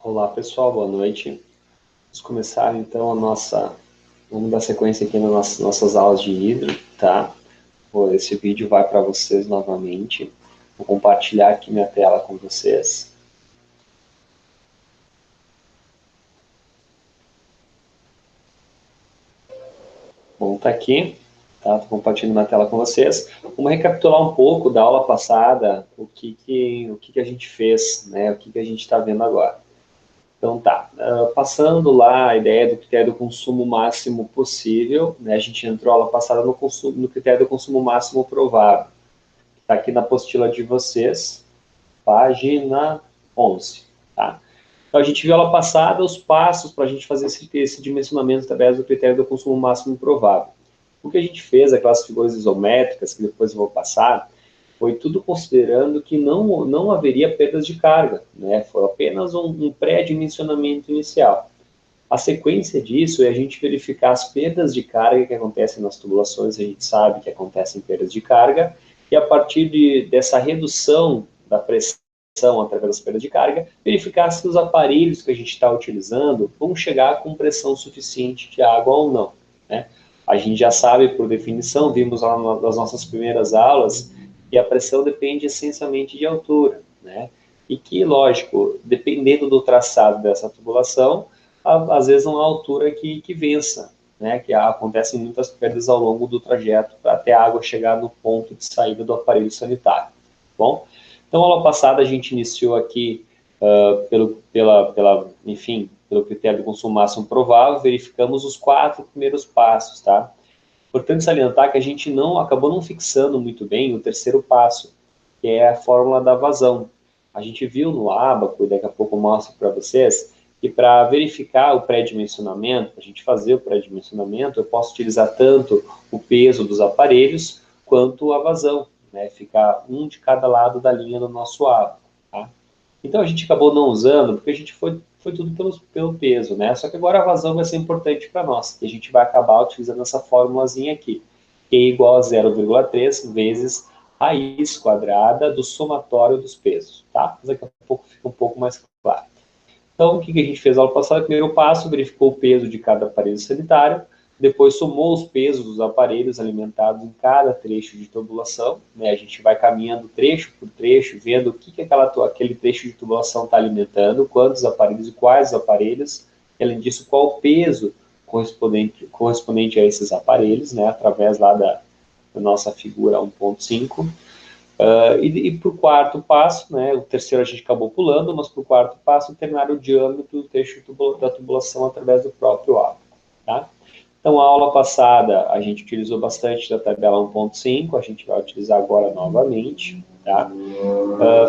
Olá pessoal, boa noite. Vamos começar então vamos dar sequência aqui nas nossas aulas de hidro, tá? Esse vídeo vai para vocês novamente. Vou compartilhar aqui minha tela com vocês. Bom, tá aqui, tá? Tô compartilhando minha tela com vocês. Vamos recapitular um pouco da aula passada, o que a gente fez, né? O que a gente está vendo agora. Então tá, passando lá a ideia do critério do consumo máximo possível, né, a gente entrou aula passada no critério do consumo máximo provável. Está aqui na apostila de vocês, página 11. Tá? Então a gente viu aula passada os passos para a gente fazer esse dimensionamento através do critério do consumo máximo provável. O que a gente fez, aquelas figuras isométricas, que depois eu vou passar, foi tudo considerando que não haveria perdas de carga, né? Foi apenas um pré-dimensionamento inicial. A sequência disso é a gente verificar as perdas de carga que acontecem nas tubulações, a gente sabe que acontecem perdas de carga, e a partir dessa redução da pressão através das perdas de carga, verificar se os aparelhos que a gente está utilizando vão chegar com pressão suficiente de água ou não, né? A gente já sabe, por definição, vimos lá nas nossas primeiras aulas, que a pressão depende essencialmente de altura, né? E que, lógico, dependendo do traçado dessa tubulação, às vezes não há altura que vença, né? Que acontecem muitas perdas ao longo do trajeto até a água chegar no ponto de saída do aparelho sanitário. Bom, então, a aula passada a gente iniciou aqui pelo critério do consumo máximo provável, verificamos os 4 primeiros passos, tá? Importante salientar que a gente acabou não fixando muito bem o terceiro passo, que é a fórmula da vazão. A gente viu no Abaco, e daqui a pouco eu mostro para vocês, que para verificar o pré-dimensionamento, para a gente fazer o pré-dimensionamento, eu posso utilizar tanto o peso dos aparelhos quanto a vazão, né? Ficar um de cada lado da linha do nosso Abaco, tá? Então a gente acabou não usando, porque a gente foi tudo pelo peso, né? Só que agora a vazão vai ser importante para nós, e a gente vai acabar utilizando essa formulazinha aqui, que é igual a 0,3 vezes raiz quadrada do somatório dos pesos, tá? Mas daqui a pouco fica um pouco mais claro. Então, o que a gente fez na aula passada? Primeiro passo, verificou o peso de cada aparelho sanitário, depois somou os pesos dos aparelhos alimentados em cada trecho de tubulação, né? A gente vai caminhando trecho por trecho, vendo o que aquele trecho de tubulação está alimentando, quantos aparelhos e quais os aparelhos, além disso, qual o peso correspondente a esses aparelhos, né? Através lá da nossa figura 1.5. E para o quarto passo, né, o terceiro a gente acabou pulando, mas para o quarto passo, terminar o diâmetro do trecho da tubulação através do próprio ápice. Tá? Então, a aula passada a gente utilizou bastante da tabela 1.5, a gente vai utilizar agora novamente. Tá?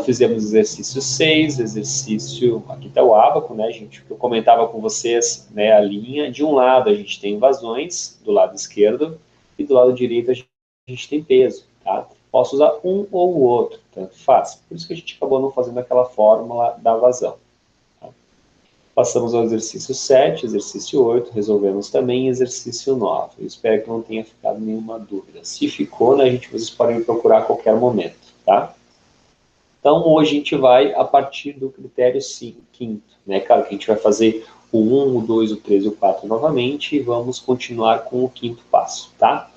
Fizemos exercício 6, exercício, aqui está o ábaco, né, gente, que eu comentava com vocês, né, a linha, de um lado a gente tem vazões, do lado esquerdo, e do lado direito a gente tem peso, tá? Posso usar um ou o outro, tanto faz. Por isso que a gente acabou não fazendo aquela fórmula da vazão. Tá? Passamos ao exercício 7, exercício 8, resolvemos também exercício 9. Eu espero que não tenha ficado nenhuma dúvida. Se ficou, né, vocês podem me procurar a qualquer momento, tá? Então, hoje a gente vai a partir do critério quinto, né? Claro que a gente vai fazer o 1, o 2, o 3 e o 4 novamente e vamos continuar com o quinto passo, tá?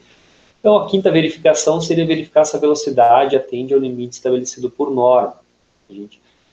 Então, a quinta verificação seria verificar se a velocidade atende ao limite estabelecido por norma.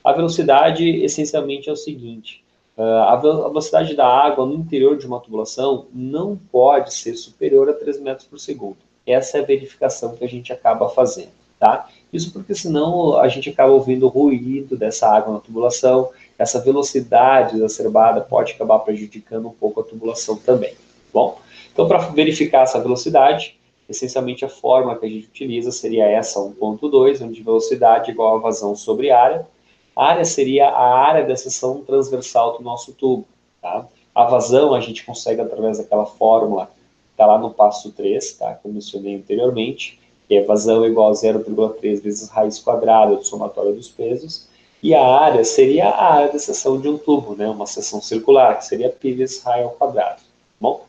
A velocidade, essencialmente, é o seguinte, a velocidade da água no interior de uma tubulação não pode ser superior a 3 metros por segundo. Essa é a verificação que a gente acaba fazendo, tá? Isso porque senão a gente acaba ouvindo o ruído dessa água na tubulação, essa velocidade exacerbada pode acabar prejudicando um pouco a tubulação também. Bom, então para verificar essa velocidade, essencialmente a fórmula que a gente utiliza seria essa 1.2, onde velocidade é igual a vazão sobre área. A área seria a área da seção transversal do nosso tubo. Tá? A vazão a gente consegue através daquela fórmula que está lá no passo 3, tá? Que eu mencionei anteriormente, que é vazão igual a 0,3 vezes raiz quadrada do somatório dos pesos. E a área seria a área da seção de um tubo, né? Uma seção circular, que seria π vezes raio ao quadrado. Bom,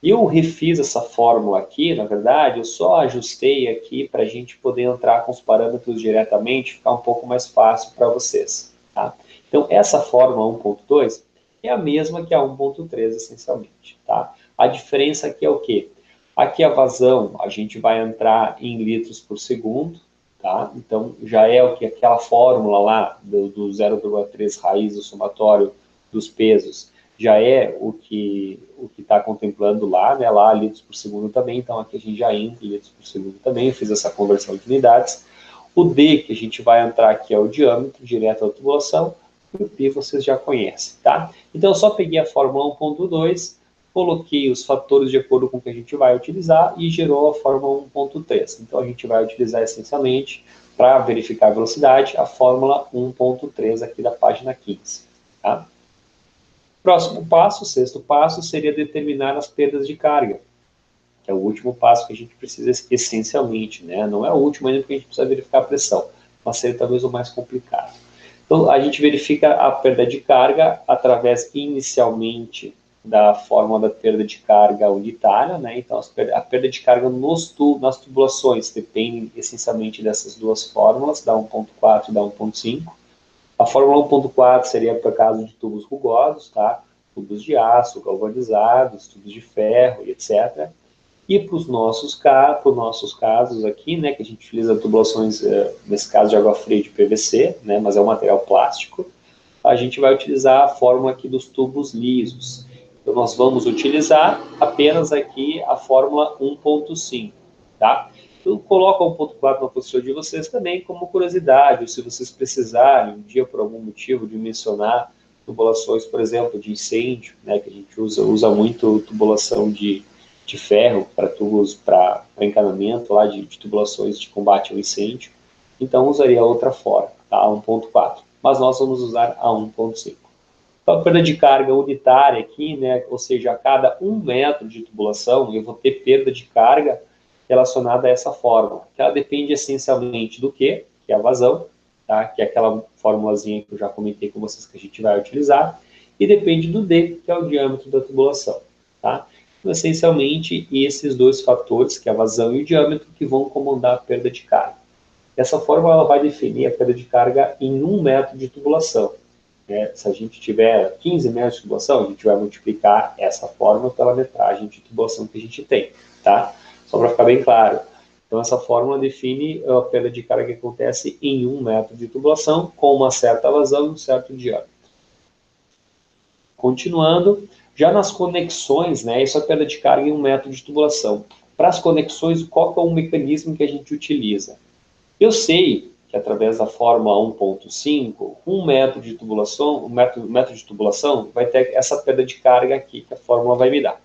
e eu refiz essa fórmula aqui, na verdade, eu só ajustei aqui para a gente poder entrar com os parâmetros diretamente, ficar um pouco mais fácil para vocês. Tá? Então, essa fórmula 1.2 é a mesma que a 1.3, essencialmente, tá? A diferença aqui é o quê? Aqui a vazão, a gente vai entrar em litros por segundo, tá? Então, já é o que aquela fórmula lá do 0,3 raiz do somatório dos pesos, já é o que está contemplando lá, né? Lá litros por segundo também, então aqui a gente já entra em litros por segundo também, eu fiz essa conversão de unidades. O D que a gente vai entrar aqui é o diâmetro, direto à tubulação, e o π vocês já conhecem, tá? Então eu só peguei a fórmula 1.2, coloquei os fatores de acordo com o que a gente vai utilizar e gerou a fórmula 1.3. Então a gente vai utilizar essencialmente, para verificar a velocidade, a fórmula 1.3 aqui da página 15, tá? Próximo passo, sexto passo, seria determinar as perdas de carga, que é o último passo que a gente precisa essencialmente, né? Não é o último ainda porque a gente precisa verificar a pressão, mas seria talvez o mais complicado. Então, a gente verifica a perda de carga através, inicialmente, da fórmula da perda de carga unitária, né? Então, a perda de carga nas tubulações depende essencialmente dessas duas fórmulas, da 1.4 e da 1.5. A fórmula 1.4 seria para caso de tubos rugosos, tá? Tubos de aço, galvanizados, tubos de ferro e etc. E para os nossos casos aqui, né, que a gente utiliza tubulações, nesse caso de água fria de PVC, né, mas é um material plástico, a gente vai utilizar a fórmula aqui dos tubos lisos. Então, nós vamos utilizar apenas aqui a fórmula 1.5, tá? Eu coloco a 1.4 na posição de vocês também como curiosidade, ou se vocês precisarem um dia, por algum motivo, de mencionar tubulações, por exemplo, de incêndio, né, que a gente usa muito tubulação de ferro para tubos, para encanamento lá de tubulações de combate ao incêndio. Então, usaria outra fórmula, tá? 1.4. Mas nós vamos usar a 1.5. Então, a perda de carga unitária aqui, né, ou seja, a cada 1 metro de tubulação, eu vou ter perda de carga relacionada a essa fórmula, que ela depende essencialmente do quê? Que é a vazão, tá? Que é aquela formulazinha que eu já comentei com vocês que a gente vai utilizar, e depende do D, que é o diâmetro da tubulação, tá? Então, essencialmente, esses dois fatores, que é a vazão e o diâmetro, que vão comandar a perda de carga. Essa fórmula ela vai definir a perda de carga em 1 metro de tubulação. Se a gente tiver 15 metros de tubulação, a gente vai multiplicar essa fórmula pela metragem de tubulação que a gente tem, tá? Só para ficar bem claro. Então, essa fórmula define a perda de carga que acontece em 1 metro de tubulação, com uma certa vazão e um certo diâmetro. Continuando, já nas conexões, né, isso é a perda de carga em 1 metro de tubulação. Para as conexões, qual que é o mecanismo que a gente utiliza? Eu sei que através da fórmula 1.5, 1 metro de tubulação, metro de tubulação vai ter essa perda de carga aqui que a fórmula vai me dar.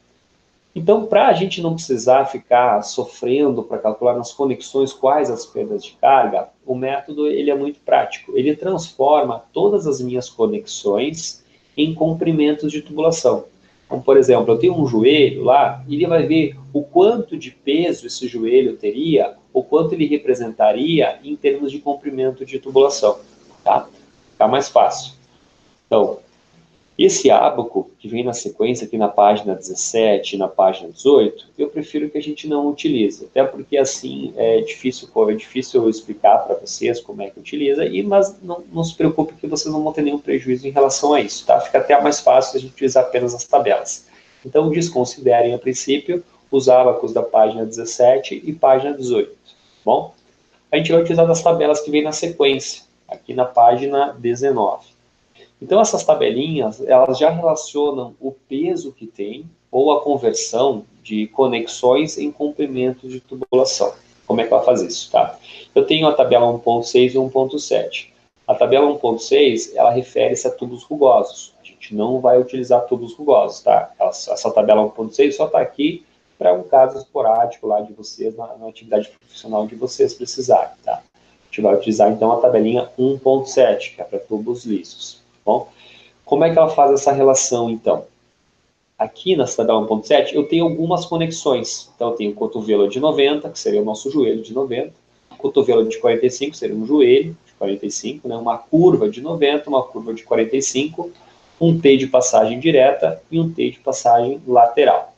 Então, para a gente não precisar ficar sofrendo para calcular nas conexões quais as perdas de carga, o método ele é muito prático. Ele transforma todas as minhas conexões em comprimentos de tubulação. Então, por exemplo, eu tenho um joelho lá, e ele vai ver o quanto de peso esse joelho teria, o quanto ele representaria em termos de comprimento de tubulação, tá? Fica mais fácil. Então, esse ábaco, que vem na sequência aqui na página 17 e na página 18, eu prefiro que a gente não utilize, até porque assim é difícil eu explicar para vocês como é que utiliza, mas não se preocupe que vocês não vão ter nenhum prejuízo em relação a isso, tá? Fica até mais fácil a gente utilizar apenas as tabelas. Então, desconsiderem, a princípio, os ábacos da página 17 e página 18, bom? A gente vai utilizar as tabelas que vem na sequência, aqui na página 19. Então, essas tabelinhas, elas já relacionam o peso que tem ou a conversão de conexões em comprimentos de tubulação. Como é que ela faz isso, tá? Eu tenho a tabela 1.6 e 1.7. A tabela 1.6, ela refere-se a tubos rugosos. A gente não vai utilizar tubos rugosos, tá? Essa tabela 1.6 só está aqui para um caso esporádico lá de vocês, na atividade profissional de vocês precisarem, tá? A gente vai utilizar, então, a tabelinha 1.7, que é para tubos lisos. Bom, como é que ela faz essa relação, então? Aqui na tabela 1.7, eu tenho algumas conexões. Então, eu tenho o cotovelo de 90, que seria o nosso joelho de 90. O cotovelo de 45, seria um joelho de 45, né? Uma curva de 90, uma curva de 45, um T de passagem direta e um T de passagem lateral.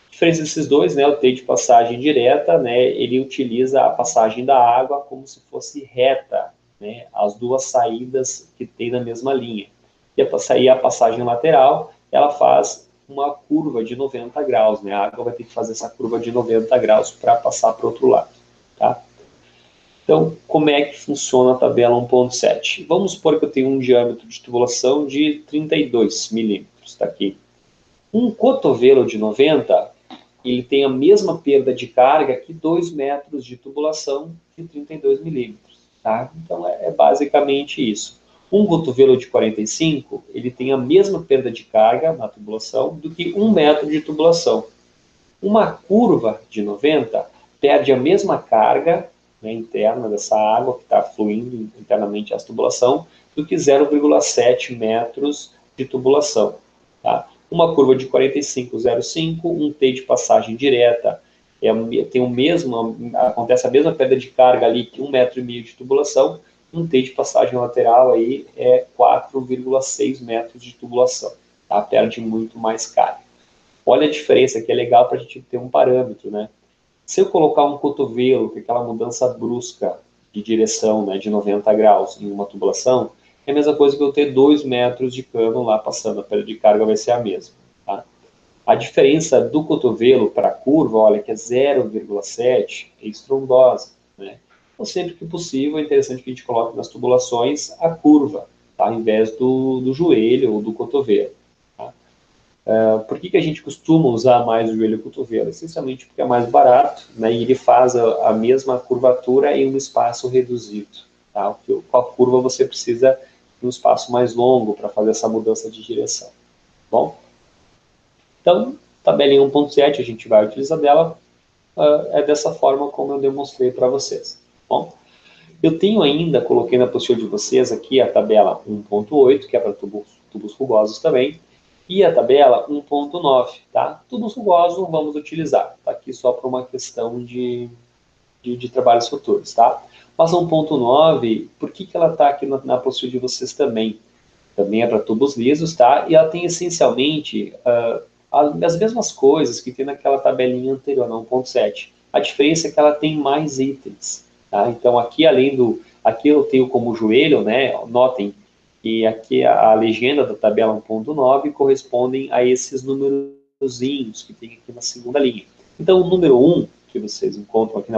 A diferença desses dois, né? O T de passagem direta, né? Ele utiliza a passagem da água como se fosse reta né, as duas saídas que tem na mesma linha. E a passagem lateral, ela faz uma curva de 90 graus, né? A água vai ter que fazer essa curva de 90 graus para passar para o outro lado, tá? Então, como é que funciona a tabela 1.7? Vamos supor que eu tenho um diâmetro de tubulação de 32 milímetros, está aqui. Um cotovelo de 90, ele tem a mesma perda de carga que 2 metros de tubulação de 32 milímetros, tá? Então, é basicamente isso. Um cotovelo de 45, ele tem a mesma perda de carga na tubulação do que 1 metro de tubulação. Uma curva de 90 perde a mesma carga, né, interna dessa água que está fluindo internamente à tubulação do que 0,7 metros de tubulação. Tá? Uma curva de 45, 0,5, um T de passagem direta, tem o mesmo, acontece a mesma perda de carga ali que 1,5 metro de tubulação, um T de passagem lateral aí é 4,6 metros de tubulação, tá? Perde muito mais carga. Olha a diferença, que é legal para a gente ter um parâmetro, né? Se eu colocar um cotovelo, que é aquela mudança brusca de direção, né, de 90 graus em uma tubulação, é a mesma coisa que eu ter 2 metros de cano lá passando, a perda de carga vai ser a mesma. Tá? A diferença do cotovelo para a curva, olha, que é 0,7, é estrondosa. Né? Então, sempre que possível, é interessante que a gente coloque nas tubulações a curva, tá? Ao invés do joelho ou do cotovelo. Por que a gente costuma usar mais o joelho e o cotovelo? Essencialmente porque é mais barato, né, e ele faz a mesma curvatura em um espaço reduzido. Tá? Com a curva você precisa de um espaço mais longo para fazer essa mudança de direção. Bom? Então, tabelinha 1.7, a gente vai utilizar dela, é dessa forma como eu demonstrei para vocês. Bom? Eu tenho ainda, coloquei na apostila de vocês aqui a tabela 1.8, que é para tubos rugosos também, e a tabela 1.9, tá? Tubos rugosos não vamos utilizar, tá aqui só para uma questão de trabalhos futuros, tá? Mas a 1.9, por que ela está aqui na apostila de vocês também? Também é para tubos lisos, tá? E ela tem essencialmente as mesmas coisas que tem naquela tabelinha anterior, na 1.7. A diferença é que ela tem mais itens, tá? Então aqui, aqui eu tenho como joelho, né? Notem, e aqui a legenda da tabela 1.9 correspondem a esses númerozinhos que tem aqui na segunda linha. Então, o número 1, que vocês encontram aqui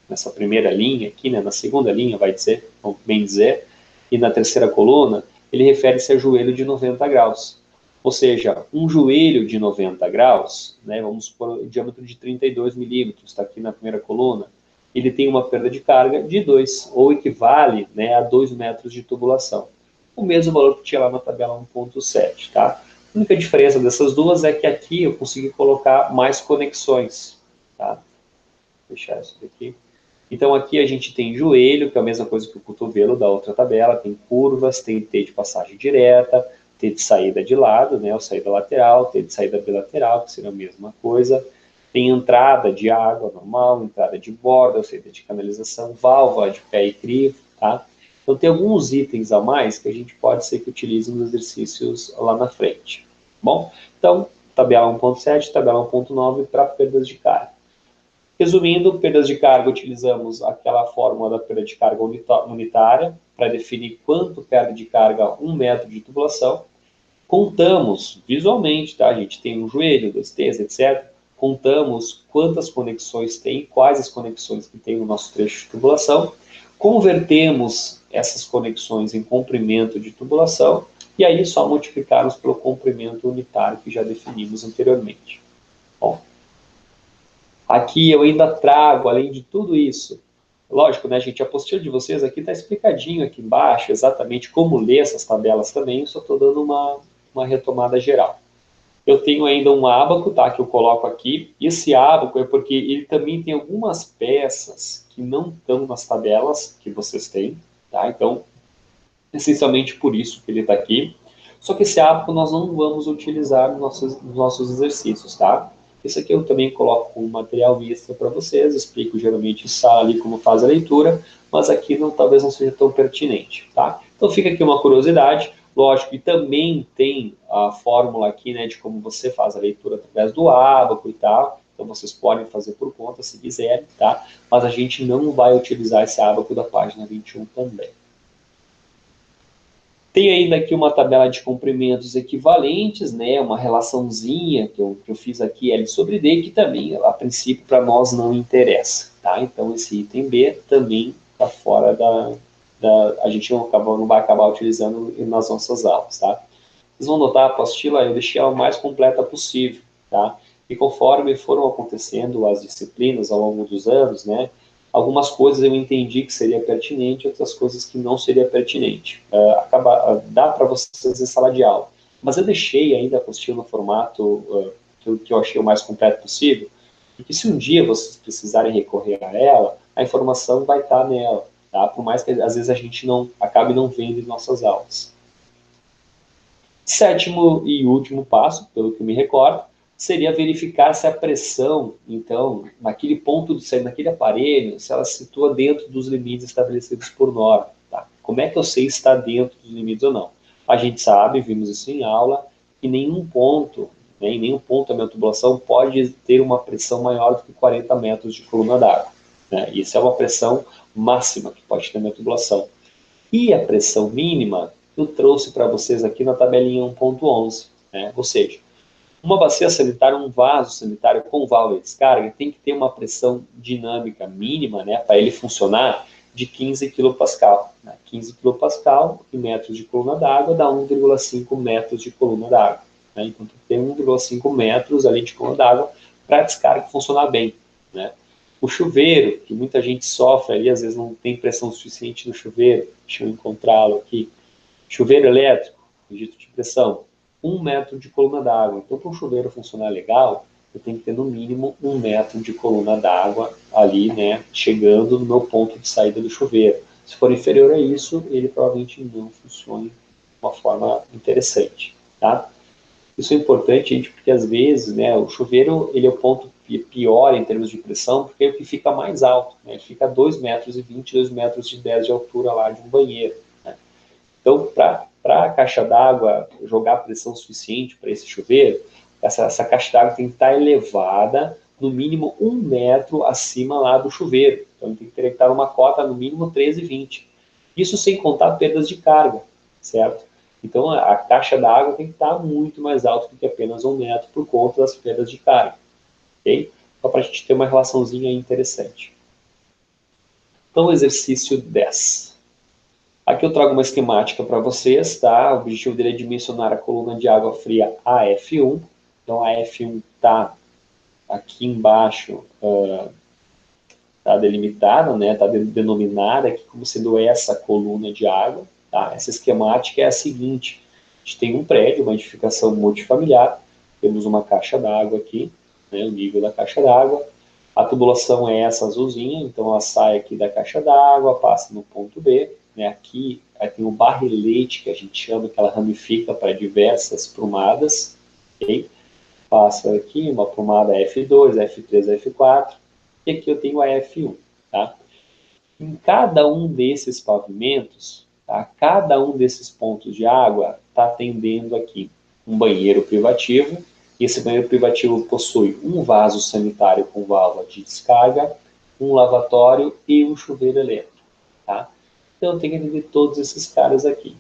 nessa primeira linha, aqui, né, na segunda linha, vai dizer, bem dizer, e na terceira coluna, ele refere-se a joelho de 90 graus. Ou seja, um joelho de 90 graus, né, vamos supor o diâmetro de 32 milímetros, está aqui na primeira coluna, ele tem uma perda de carga de 2, ou equivale, né, a 2 metros de tubulação. O mesmo valor que tinha lá na tabela 1.7, tá? A única diferença dessas duas é que aqui eu consegui colocar mais conexões, tá? Vou fechar isso daqui. Então aqui a gente tem joelho, que é a mesma coisa que o cotovelo da outra tabela, tem curvas, tem T de passagem direta, T de saída de lado, né, ou saída lateral, T de saída bilateral, que seria a mesma coisa. Tem entrada de água normal, entrada de borda, saída de canalização, válvula de pé e crivo, tá? Então, tem alguns itens a mais que a gente pode ser que utilize nos exercícios lá na frente. Bom, então, tabela 1.7, tabela 1.9 para perdas de carga. Resumindo, perdas de carga, utilizamos aquela fórmula da perda de carga unitária para definir quanto perde de carga 1 metro de tubulação. Contamos visualmente, tá? A gente tem um joelho, 2 T's, etc. Contamos quantas conexões tem, quais as conexões que tem no nosso trecho de tubulação. Convertemos essas conexões em comprimento de tubulação, e aí só multiplicarmos pelo comprimento unitário que já definimos anteriormente. Bom, aqui eu ainda trago, além de tudo isso, lógico, né, gente, a apostila de vocês aqui está explicadinho aqui embaixo, exatamente como ler essas tabelas também, eu só estou dando uma retomada geral. Eu tenho ainda um ábaco, tá, que eu coloco aqui. Esse ábaco é porque ele também tem algumas peças que não estão nas tabelas que vocês têm, tá? Então, essencialmente por isso que ele está aqui. Só que esse ábaco nós não vamos utilizar nos nossos exercícios, tá? Esse aqui eu também coloco como material extra para vocês, explico geralmente em sala ali como faz a leitura, mas aqui talvez não seja tão pertinente, tá? Então fica aqui uma curiosidade. Lógico, e também tem a fórmula aqui, né, de como você faz a leitura através do ábaco e tal. Então, vocês podem fazer por conta, se quiserem, tá? Mas a gente não vai utilizar esse ábaco da página 21 também, Tem ainda aqui uma tabela de comprimentos equivalentes, né, uma relaçãozinha que eu fiz aqui, L sobre D, que também, a princípio, para nós não interessa. Tá? Então, esse item B também está fora a gente não vai acabar utilizando nas nossas aulas. Tá? Vocês vão notar, a apostila eu deixei ela o mais completa possível. Tá? E conforme foram acontecendo as disciplinas ao longo dos anos, né, algumas coisas eu entendi que seria pertinente, outras coisas que não seria pertinente. Dá para vocês em sala de aula. Mas eu deixei ainda a apostila no formato que eu achei o mais completo possível, porque se um dia vocês precisarem recorrer a ela, a informação vai estar nela, tá? Por mais que às vezes a gente acabe não vendo em nossas aulas. Sétimo e último passo, pelo que eu me recordo, seria verificar se a pressão, então, naquele ponto de saída, naquele aparelho, se ela se situa dentro dos limites estabelecidos por norma. Tá? Como é que eu sei se está dentro dos limites ou não? A gente sabe, vimos isso em aula, que em nenhum ponto da minha tubulação pode ter uma pressão maior do que 40 metros de coluna d'água. Né? Isso é uma pressão máxima que pode ter na minha tubulação. E a pressão mínima eu trouxe para vocês aqui na tabelinha 1.11. Né? Ou seja, uma bacia sanitária, um vaso sanitário com válvula de descarga tem que ter uma pressão dinâmica mínima, né, para ele funcionar, de 15 kPa. Né? 15 kPa em metros de coluna d'água dá 1,5 metros de coluna d'água. Né? Então tem 1,5 metros ali de coluna d'água para a descarga funcionar bem. Né? O chuveiro, que muita gente sofre ali, às vezes não tem pressão suficiente no chuveiro, deixa eu encontrá-lo aqui. Chuveiro elétrico, registro de pressão, 1 metro de coluna d'água. Então, para um chuveiro funcionar legal, eu tenho que ter no mínimo 1 metro de coluna d'água ali, né, chegando no meu ponto de saída do chuveiro. Se for inferior a isso, ele provavelmente não funciona de uma forma interessante, tá? Isso é importante, gente, porque às vezes, né, o chuveiro ele é o ponto pior em termos de pressão, porque é o que fica mais alto, né? Ele fica a 2 metros e 20, 2 metros e 10 de altura lá de um banheiro. Né? Então, para a caixa d'água jogar pressão suficiente para esse chuveiro, essa caixa d'água tem que estar elevada no mínimo 1 metro acima lá do chuveiro. Então, tem que ter que estar numa cota no mínimo 13,20. Isso sem contar perdas de carga, certo? Então, a caixa d'água tem que estar muito mais alta do que apenas 1 metro por conta das perdas de carga. Ok? Só para a gente ter uma relaçãozinha interessante. Então, exercício 10. Aqui eu trago uma esquemática para vocês, tá? O objetivo dele é dimensionar a coluna de água fria AF1. Então, a AF1 está aqui embaixo, está delimitada, né? Está denominada aqui como sendo essa coluna de água. Tá? Essa esquemática é a seguinte: a gente tem um prédio, uma edificação multifamiliar, temos uma caixa d'água aqui, né? O nível da caixa d'água. A tubulação é essa azulzinha, então ela sai aqui da caixa d'água, passa no ponto B. Né? Aqui tem o barrelete, que a gente chama, que ela ramifica para diversas prumadas. Okay? Passa aqui uma prumada F2, F3, F4, e aqui eu tenho a F1. Tá? Em cada um desses pavimentos, tá? Cada um desses pontos de água está atendendo aqui um banheiro privativo. Esse banheiro privativo possui um vaso sanitário com válvula de descarga, um lavatório e um chuveiro elétrico. Tá? Então, eu tenho que atender todos esses caras aqui.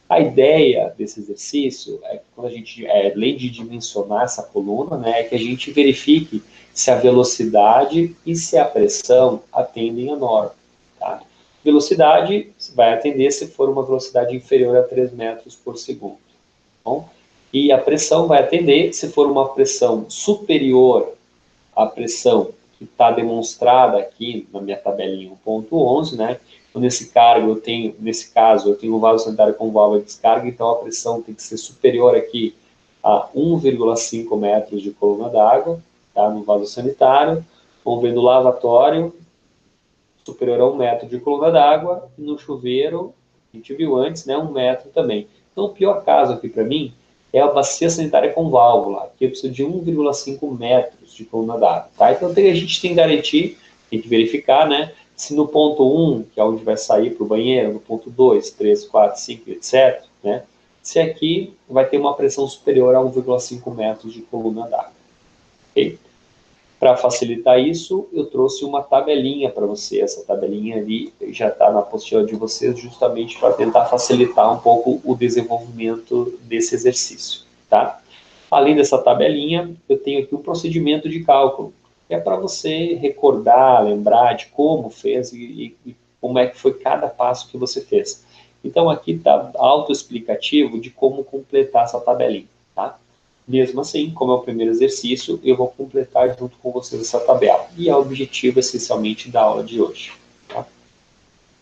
A ideia desse exercício é que quando a gente, além de dimensionar essa coluna, né, é que a gente verifique se a velocidade e se a pressão atendem a norma. Tá? Velocidade vai atender se for uma velocidade inferior a 3 metros por segundo. Bom? E a pressão vai atender se for uma pressão superior à pressão que está demonstrada aqui na minha tabelinha 1.11, né? Então, nesse caso, eu tenho um vaso sanitário com válvula de descarga, então a pressão tem que ser superior aqui a 1,5 metros de coluna d'água, tá? No vaso sanitário. Vamos ver no lavatório, superior a 1 metro de coluna d'água, e no chuveiro, a gente viu antes, né, 1 metro também. Então, o pior caso aqui para mim é a bacia sanitária com válvula, que eu preciso de 1,5 metros de coluna d'água. Tá? Então, a gente tem que garantir, tem que verificar, né, se no ponto 1, que é onde vai sair para o banheiro, no ponto 2, 3, 4, 5, etc., né, se aqui vai ter uma pressão superior a 1,5 metros de coluna d'água. Okay? Para facilitar isso, eu trouxe uma tabelinha para você. Essa tabelinha ali já está na apostila de vocês, justamente para tentar facilitar um pouco o desenvolvimento desse exercício, tá? Além dessa tabelinha, eu tenho aqui um procedimento de cálculo, que é para você recordar, lembrar de como fez e como é que foi cada passo que você fez. Então, aqui está autoexplicativo de como completar essa tabelinha, tá? Mesmo assim, como é o primeiro exercício, eu vou completar junto com vocês essa tabela. E é o objetivo, essencialmente, da aula de hoje. Tá?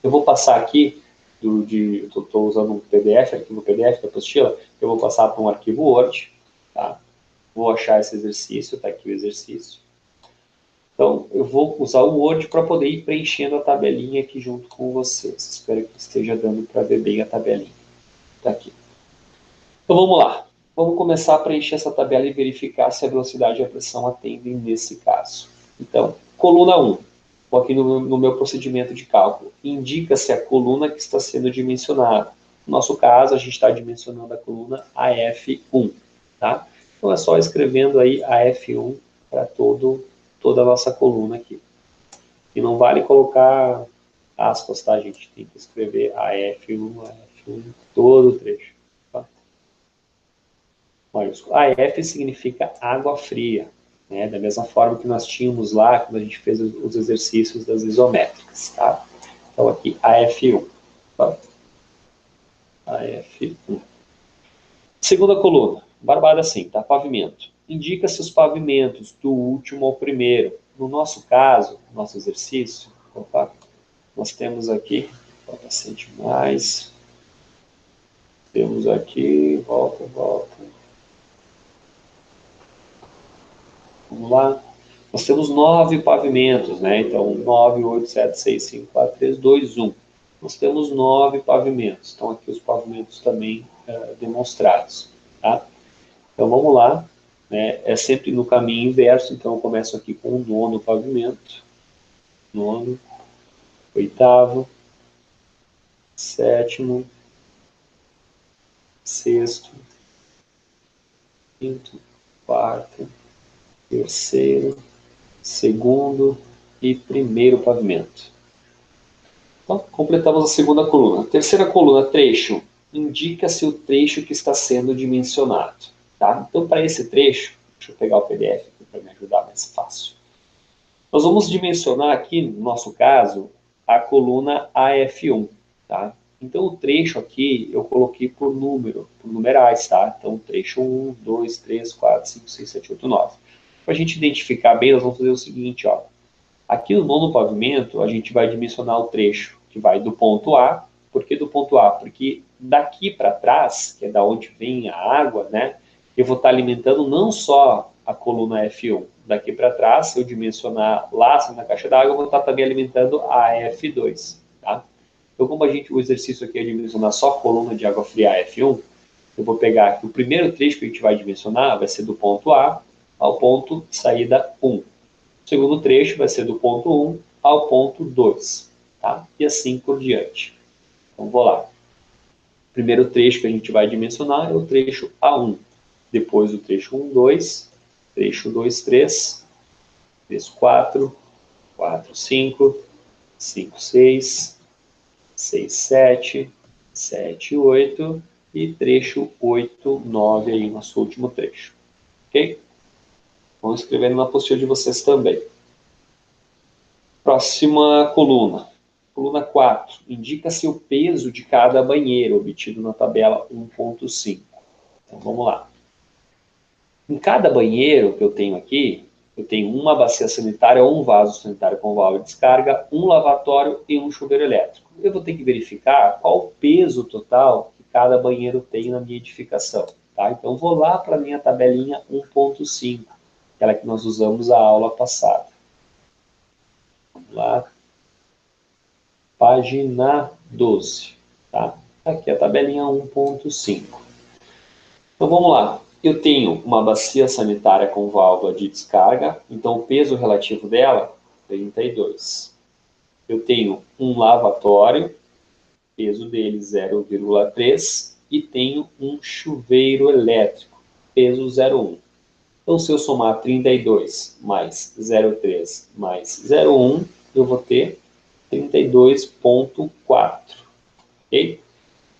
Eu vou passar aqui, estou usando um PDF, arquivo PDF da apostila, eu vou passar para um arquivo Word. Tá? Vou achar esse exercício, está aqui o exercício. Então, eu vou usar o Word para poder ir preenchendo a tabelinha aqui junto com vocês. Espero que esteja dando para ver bem a tabelinha. Está aqui. Então, vamos lá. Vamos começar a preencher essa tabela e verificar se a velocidade e a pressão atendem nesse caso. Então, coluna 1. Vou aqui no meu procedimento de cálculo. Indica-se a coluna que está sendo dimensionada. No nosso caso, a gente está dimensionando a coluna AF1. Tá? Então, é só escrevendo aí AF1 para toda a nossa coluna aqui. E não vale colocar aspas, tá, gente? Tem que escrever AF1, todo o trecho. Maiúsculo. AF significa água fria, né? Da mesma forma que nós tínhamos lá quando a gente fez os exercícios das isométricas, tá? Então aqui, AF1. Tá? AF1. Segunda coluna, barbada assim, tá? Pavimento. Indica-se os pavimentos do último ao primeiro. No nosso caso, nosso exercício, opa, nós temos aqui, bastante mais. Temos aqui, volta. Vamos lá. Nós temos 9 pavimentos, né? Então, 9, 8, 7, 6, 5, 4, 3, 2, 1. Nós temos 9 pavimentos. Estão aqui os pavimentos também demonstrados, tá? Então, vamos lá. Né? É sempre no caminho inverso. Então, eu começo aqui com o 9º pavimento. 9º, 8º, 7º, 6º, 5º, 4º, 3º, 2º e 1º pavimento. Então, completamos a segunda coluna. Terceira coluna, trecho. Indica-se o trecho que está sendo dimensionado. Tá? Então, para esse trecho, deixa eu pegar o PDF aqui para me ajudar mais fácil. Nós vamos dimensionar aqui, no nosso caso, a coluna AF1. Tá? Então, o trecho aqui eu coloquei por número, por numerais. Tá? Então, trecho 1, 2, 3, 4, 5, 6, 7, 8, 9. Para a gente identificar bem, nós vamos fazer o seguinte, ó. Aqui no 9º pavimento, a gente vai dimensionar o trecho que vai do ponto A. Por que do ponto A? Porque daqui para trás, que é da onde vem a água, né, eu vou estar alimentando não só a coluna F1. Daqui para trás, se eu dimensionar lá na caixa d'água, eu vou estar também alimentando a F2. Tá? Então, como o exercício aqui é dimensionar só a coluna de água fria F1, eu vou pegar aqui o primeiro trecho que a gente vai dimensionar, vai ser do ponto A ao ponto de saída 1. O segundo trecho vai ser do ponto 1 ao ponto 2. Tá? E assim por diante. Então, vou lá. O primeiro trecho que a gente vai dimensionar é o trecho A1. Depois o trecho 1, 2, trecho 2, 3, 3, 4, 4, 5, 5, 6, 6, 7, 7, 8 e trecho 8, 9 aí, nosso último trecho. Ok? Vamos escrevendo na apostila de vocês também. Próxima coluna. Coluna 4. Indica-se o peso de cada banheiro, obtido na tabela 1.5. Então, vamos lá. Em cada banheiro que eu tenho aqui, eu tenho uma bacia sanitária ou um vaso sanitário com válvula de descarga, um lavatório e um chuveiro elétrico. Eu vou ter que verificar qual o peso total que cada banheiro tem na minha edificação. Tá? Então, vou lá para a minha tabelinha 1.5, aquela que nós usamos a aula passada. Vamos lá. Página 12. Tá? Aqui a tabelinha 1.5. Então, vamos lá. Eu tenho uma bacia sanitária com válvula de descarga, então o peso relativo dela, 32. Eu tenho um lavatório, peso dele 0,3, e tenho um chuveiro elétrico, peso 0,1. Então, se eu somar 32 mais 0,3 mais 0,1, eu vou ter 32,4. Ok?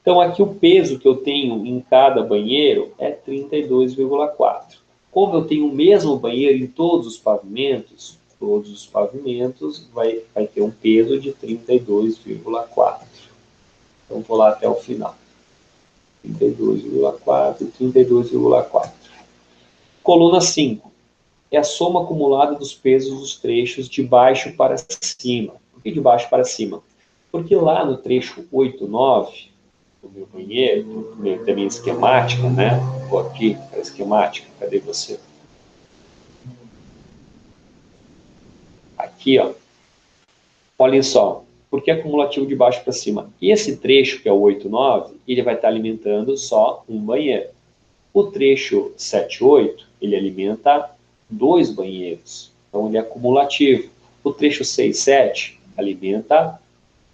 Então, aqui o peso que eu tenho em cada banheiro é 32,4. Como eu tenho o mesmo banheiro em todos os pavimentos vai ter um peso de 32,4. Então, vou lá até o final. 32,4, 32,4. Coluna 5. É a soma acumulada dos pesos dos trechos de baixo para cima. Por que de baixo para cima? Porque lá no trecho 8, 9, do meu banheiro, da minha esquemática, né? Vou aqui para a esquemática, cadê você? Aqui, ó. Olhem só, por que acumulativo de baixo para cima? E esse trecho, que é o 8, 9, ele vai estar alimentando só um banheiro. O trecho 7, 8, ele alimenta 2 banheiros. Então, ele é acumulativo. O trecho 6, 7 alimenta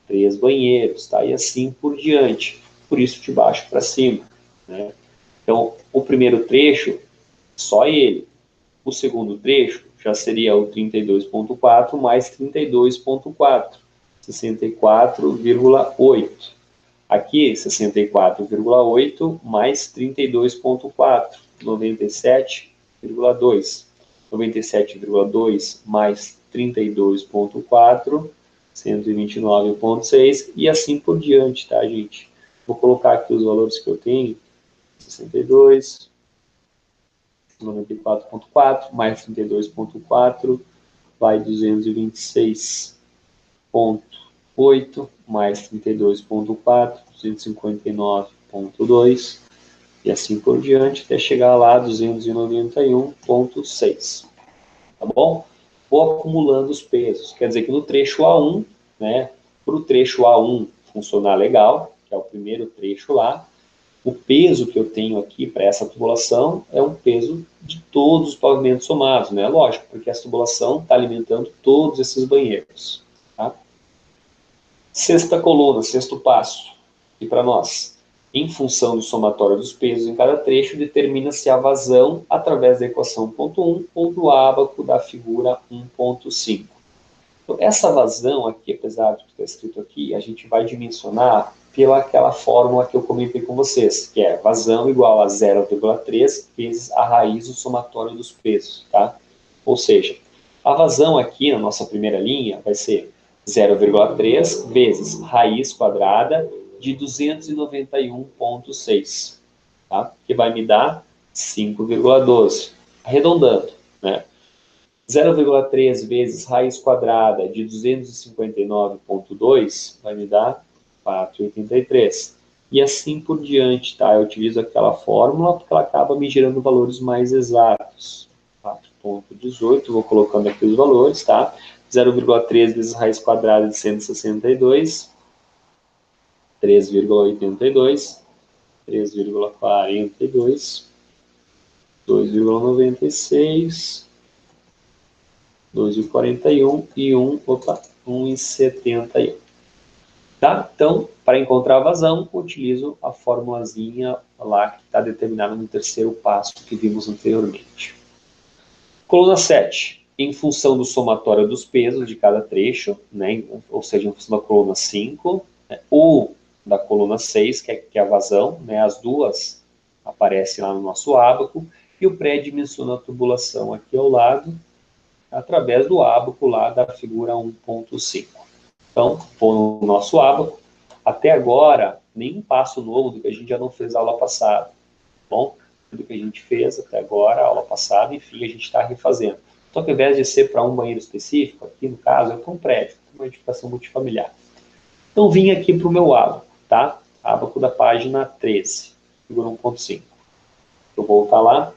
3 banheiros, tá? E assim por diante. Por isso, de baixo para cima, né? Então, o primeiro trecho, só ele. O segundo trecho já seria o 32,4 mais 32,4, 64,8. Aqui, 64,8 mais 32,4, 97,2. 97,2 mais 32,4, 129,6 e assim por diante, tá, gente? Vou colocar aqui os valores que eu tenho. 62, 94,4 mais 32,4 vai 226,8 mais 32,4, 259,2 e assim por diante até chegar lá a 291,6. Tá bom? Vou acumulando os pesos. Quer dizer que no trecho A1, né, para o trecho A1 funcionar legal, que é o primeiro trecho lá, o peso que eu tenho aqui para essa tubulação é um peso de todos os pavimentos somados, né? Lógico, porque essa tubulação está alimentando todos esses banheiros. Tá? Sexta coluna, sexto passo. E para nós, em função do somatório dos pesos em cada trecho, determina-se a vazão através da equação 1.1 ou do ábaco da figura 1.5. Então, essa vazão aqui, apesar do que está escrito aqui, a gente vai dimensionar pela aquela fórmula que eu comentei com vocês, que é vazão igual a 0,3 vezes a raiz do somatório dos pesos, tá? Ou seja, a vazão aqui na nossa primeira linha vai ser 0,3 vezes raiz quadrada de 291,6, tá? Que vai me dar 5,12. Arredondando, né? 0,3 vezes raiz quadrada de 259,2 vai me dar 4,83. E assim por diante, tá? Eu utilizo aquela fórmula porque ela acaba me gerando valores mais exatos. 4,18, vou colocando aqui os valores, tá? 0,3 vezes raiz quadrada de 162, 3,82, 3,42, 2,96, 2,41 e 1,71. Tá? Então, para encontrar a vazão, utilizo a formulazinha lá que está determinada no terceiro passo que vimos anteriormente. Coluna 7. Em função do somatório dos pesos de cada trecho, né, ou seja, em função da coluna 5, né, ou da coluna 6, que é a vazão, né, as duas aparecem lá no nosso ábaco, e o pré dimensiona a tubulação aqui ao lado, através do ábaco lá da figura 1.5. Então, vou no nosso ábaco. Até agora, nenhum passo novo do que a gente já não fez na aula passada. Bom, tudo que a gente fez até agora, a aula passada, enfim, a gente está refazendo. Só que ao invés de ser para um banheiro específico, aqui no caso é para um prédio, uma edificação multifamiliar. Então, vim aqui para o meu ábaco, tá? Ábaco da página 13, figura 1.5. Eu vou voltar lá.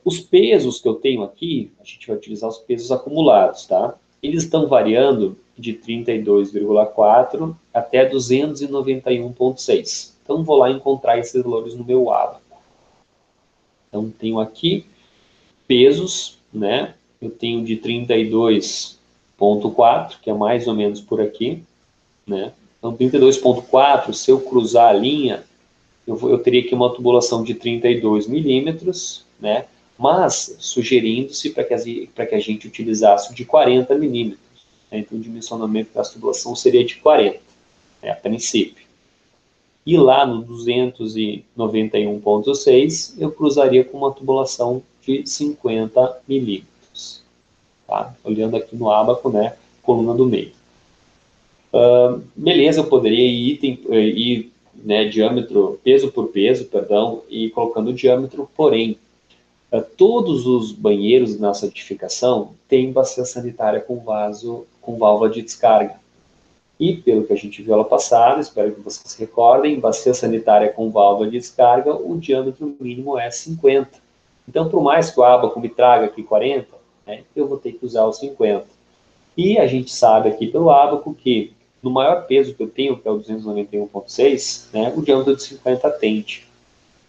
Os pesos que eu tenho aqui, a gente vai utilizar os pesos acumulados, tá? Eles estão variando de 32,4 até 291,6. Então, vou lá encontrar esses valores no meu ábaco. Então, tenho aqui pesos, né? Eu tenho de 32,4, que é mais ou menos por aqui, né? Então, 32,4, se eu cruzar a linha, eu teria aqui uma tubulação de 32 milímetros, né? Mas sugerindo-se para que a gente utilizasse o de 40 milímetros. Né? Então, o dimensionamento da tubulação seria de 40, né, a princípio. E lá no 291.6, eu cruzaria com uma tubulação de 50 milímetros. Tá? Olhando aqui no ábaco, né, coluna do meio. Beleza, eu poderia ir né, diâmetro, peso por peso, perdão, e colocando o diâmetro, porém, todos os banheiros da nossa edificação têm bacia sanitária com vaso, com válvula de descarga. E, pelo que a gente viu lá passada, espero que vocês se recordem, bacia sanitária com válvula de descarga, o diâmetro mínimo é 50. Então, por mais que o ábaco me traga aqui 40, né, eu vou ter que usar os 50. E a gente sabe aqui pelo ábaco que, no maior peso que eu tenho, que é o 291.6, né, o diâmetro de 50 atende.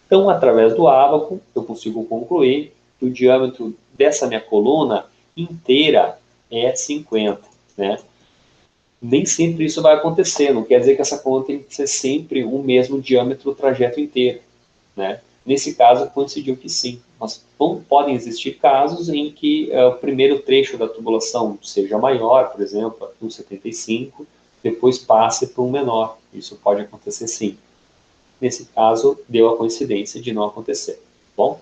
Então, através do ábaco, eu consigo concluir que o diâmetro dessa minha coluna inteira é 50, né? Nem sempre isso vai acontecer, não quer dizer que essa coluna tem que ser sempre o mesmo diâmetro do trajeto inteiro, né? Nesse caso, coincidiu que sim, mas podem existir casos em que o primeiro trecho da tubulação seja maior, por exemplo, aqui um 75, depois passe para um menor. Isso pode acontecer sim. Nesse caso, deu a coincidência de não acontecer. Bom?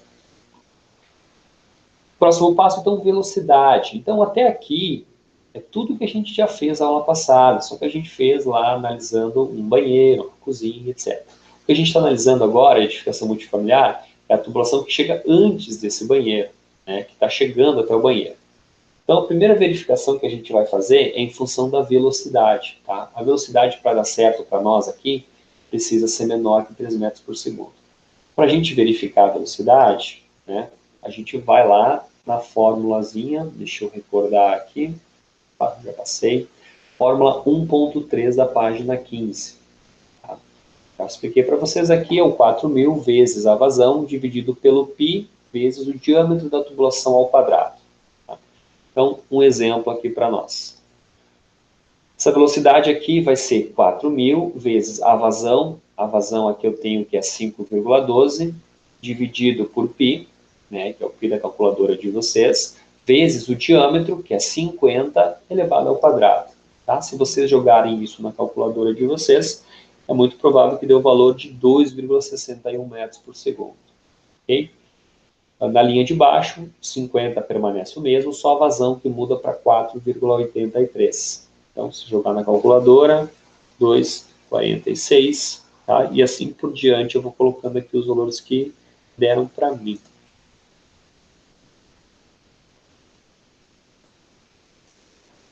Próximo passo, então, velocidade. Então, até aqui, é tudo que a gente já fez na aula passada, só que a gente fez lá analisando um banheiro, uma cozinha, etc. O que a gente está analisando agora, a edificação multifamiliar, é a tubulação que chega antes desse banheiro, né, que está chegando até o banheiro. Então, a primeira verificação que a gente vai fazer é em função da velocidade. Tá? A velocidade, para dar certo para nós aqui, precisa ser menor que 3 metros por segundo. Para a gente verificar a velocidade, né, a gente vai lá na formulazinha, deixa eu recordar aqui, já passei, fórmula 1.3 da página 15. Tá? Já expliquei para vocês aqui, é o 4.000 vezes a vazão dividido pelo π vezes o diâmetro da tubulação ao quadrado. Tá? Então, um exemplo aqui para nós. Essa velocidade aqui vai ser 4.000 vezes a vazão aqui eu tenho que é 5,12, dividido por π, né, que é o π da calculadora de vocês, vezes o diâmetro, que é 50 elevado ao quadrado. Tá? Se vocês jogarem isso na calculadora de vocês, é muito provável que dê o valor de 2,61 metros por segundo. Okay? Na linha de baixo, 50 permanece o mesmo, só a vazão que muda para 4,83. Então, se jogar na calculadora, 2,46, tá? E assim por diante, eu vou colocando aqui os valores que deram para mim.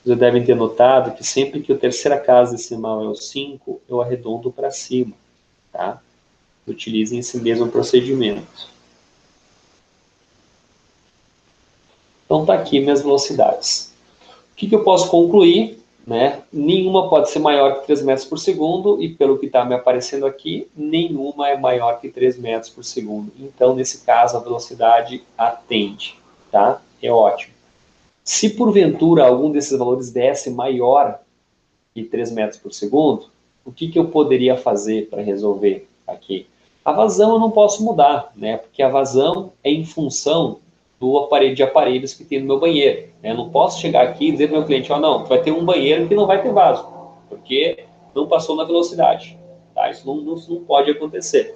Vocês devem ter notado que sempre que a terceira casa decimal é o 5, eu arredondo para cima, tá? Utilizem esse mesmo procedimento. Então, tá aqui minhas velocidades. O que eu posso concluir? Né? Nenhuma pode ser maior que 3 metros por segundo e, pelo que está me aparecendo aqui, nenhuma é maior que 3 metros por segundo. Então, nesse caso, a velocidade atende. Tá? É ótimo. Se, porventura, algum desses valores desse maior que 3 metros por segundo, o que eu poderia fazer para resolver aqui? A vazão eu não posso mudar, né? Porque a vazão é em função do aparelho de aparelhos que tem no meu banheiro. Né? Eu não posso chegar aqui e dizer para o meu cliente, não, vai ter um banheiro que não vai ter vaso, porque não passou na velocidade. Tá? Isso não pode acontecer.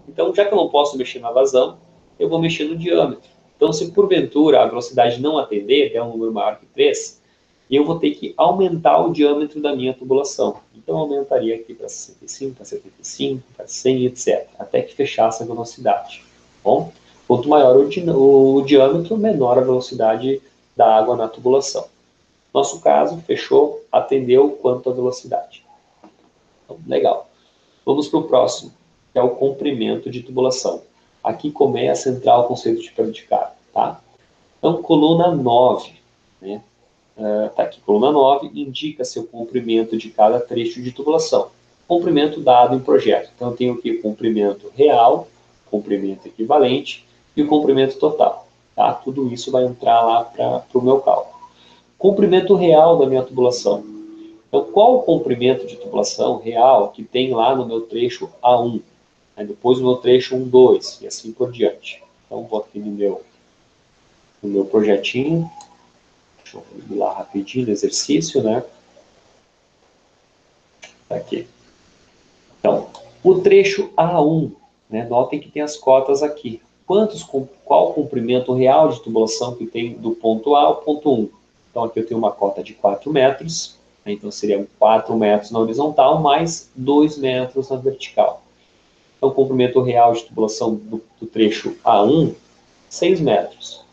Então, já que eu não posso mexer na vazão, eu vou mexer no diâmetro. Então, se porventura a velocidade não atender, der um número maior que 3, eu vou ter que aumentar o diâmetro da minha tubulação. Então, eu aumentaria aqui para 65, para 75, para 100, etc., até que fechasse a velocidade. Bom? Quanto maior o diâmetro, menor a velocidade da água na tubulação. Nosso caso, fechou, atendeu quanto a velocidade. Então, legal. Vamos para o próximo, que é o comprimento de tubulação. Aqui começa a entrar o conceito de predicado. Tá? Então, coluna 9. Né? Tá aqui, coluna 9, indica seu comprimento de cada trecho de tubulação. Comprimento dado em projeto. Então, eu tenho aqui o comprimento real, comprimento equivalente, e o comprimento total. Tá? Tudo isso vai entrar lá para o meu cálculo. Comprimento real da minha tubulação. Então, qual o comprimento de tubulação real que tem lá no meu trecho A1? Depois no meu trecho 1, 2, e assim por diante. Então, vou aqui no meu projetinho. Deixa eu ir lá rapidinho no exercício, né? Tá aqui. Então, o trecho A1, né? Notem que tem as cotas aqui. Qual o comprimento real de tubulação que tem do ponto A ao ponto 1? Então, aqui eu tenho uma cota de 4 metros, né? Então seriam 4 metros na horizontal mais 2 metros na vertical. Então, o comprimento real de tubulação do trecho A1, 6 metros.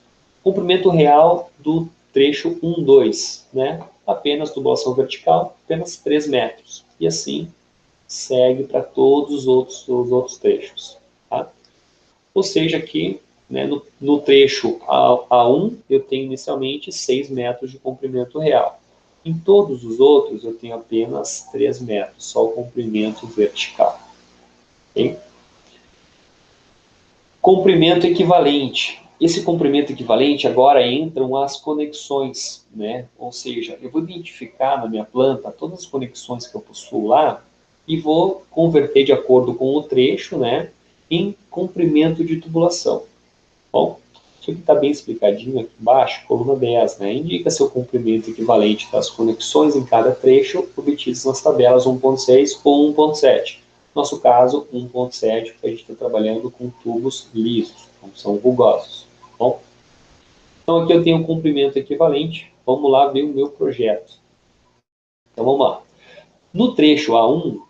Comprimento real do trecho 1, 2, né? Apenas tubulação vertical, apenas 3 metros. E assim segue para todos os outros trechos. Tá? Ou seja, aqui, né, no trecho A1, eu tenho inicialmente 6 metros de comprimento real. Em todos os outros, eu tenho apenas 3 metros, só o comprimento vertical. Okay? Comprimento equivalente. Esse comprimento equivalente, agora entram as conexões, né? Ou seja, eu vou identificar na minha planta todas as conexões que eu possuo lá e vou converter de acordo com o trecho, né, em comprimento de tubulação. Bom, isso aqui está bem explicadinho aqui embaixo, coluna 10, né? Indica seu comprimento equivalente das conexões em cada trecho obtidas nas tabelas 1.6 ou 1.7. Nosso caso, 1.7, porque a gente está trabalhando com tubos lisos, não são rugosos. Bom, então aqui eu tenho um comprimento equivalente. Vamos lá ver o meu projeto. Então vamos lá. No trecho A1,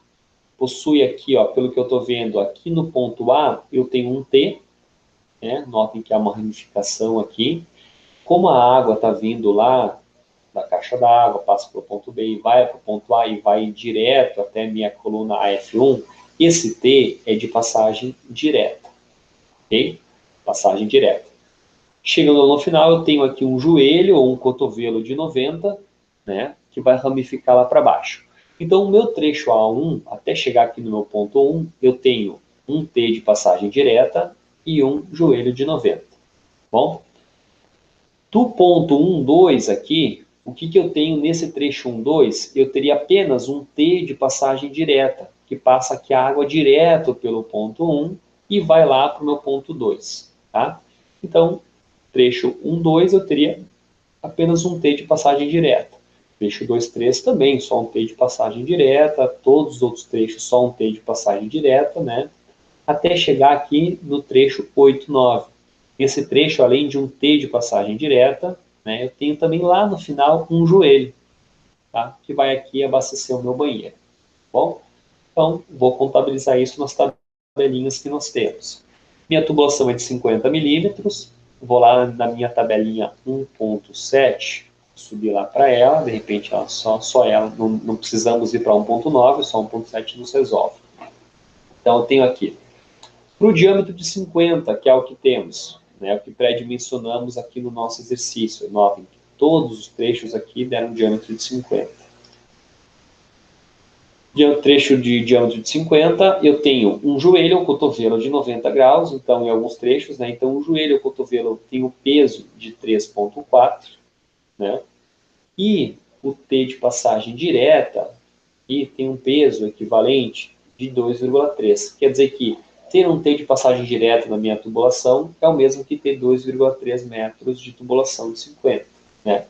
possui aqui, ó, pelo que eu estou vendo, aqui no ponto A, eu tenho um T, né? Notem que há uma ramificação aqui. Como a água está vindo lá da caixa d'água, passa para o ponto B e vai para o ponto A e vai direto até minha coluna AF1, esse T é de passagem direta, ok? Passagem direta. Chegando no final, eu tenho aqui um joelho ou um cotovelo de 90, né, que vai ramificar lá para baixo. Então, o meu trecho A1, até chegar aqui no meu ponto 1, eu tenho um T de passagem direta e um joelho de 90. Bom? Do ponto 1, 2 aqui, o que eu tenho nesse trecho 1, 2? Eu teria apenas um T de passagem direta, que passa aqui a água direto pelo ponto 1 e vai lá para o meu ponto 2. Tá? Então, trecho 1, 2 eu teria apenas um T de passagem direta. Trecho 2, 3 também, só um T de passagem direta. Todos os outros trechos, só um T de passagem direta, né? Até chegar aqui no trecho 8, 9. Esse trecho, além de um T de passagem direta, né, eu tenho também lá no final um joelho, tá? Que vai aqui abastecer o meu banheiro. Bom, então vou contabilizar isso nas tabelinhas que nós temos. Minha tubulação é de 50 milímetros, vou lá na minha tabelinha 1.7, subir lá para ela, de repente ela só ela, não precisamos ir para 1.9, só 1.7 nos resolve. Então eu tenho aqui, para o diâmetro de 50, que é o que temos, né, o que pré-dimensionamos aqui no nosso exercício. Notem que todos os trechos aqui deram diâmetro de 50. Trecho de diâmetro de 50, eu tenho um joelho ou cotovelo de 90 graus, então em alguns trechos, né, então o joelho ou cotovelo tem o peso de 3,4, né, e o T de passagem direta e tem um peso equivalente de 2,3. Quer dizer que ter um T de passagem direta na minha tubulação é o mesmo que ter 2,3 metros de tubulação de 50. Né?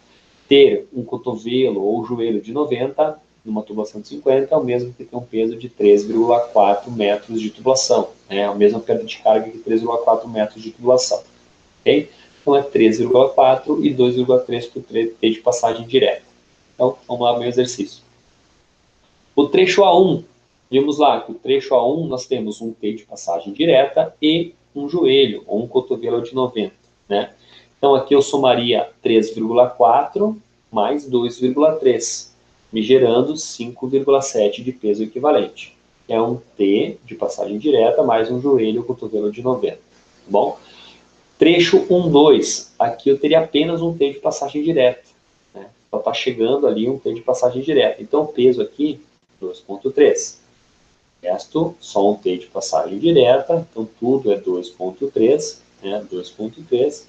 Ter um cotovelo ou joelho de 90 numa tubulação de 50 é o mesmo que ter um peso de 3,4 metros de tubulação. Né? É a mesma perda de carga que 3,4 metros de tubulação. Okay? Então é 3,4 e 2,3 por T de passagem direta. Então, vamos lá para o meu exercício. O trecho A1, vimos lá que o trecho A1 nós temos um T de passagem direta e um joelho, ou um cotovelo de 90. Né? Então aqui eu somaria 3,4 mais 2,3, me gerando 5,7 de peso equivalente. É um T de passagem direta mais um joelho, cotovelo de 90. Tá bom? Trecho 1, 2, aqui eu teria apenas um T de passagem direta. Né? Só está chegando ali um T de passagem direta. Então o peso aqui 2,3. Resto, só um T de passagem direta, então tudo é 2,3, né? 2,3.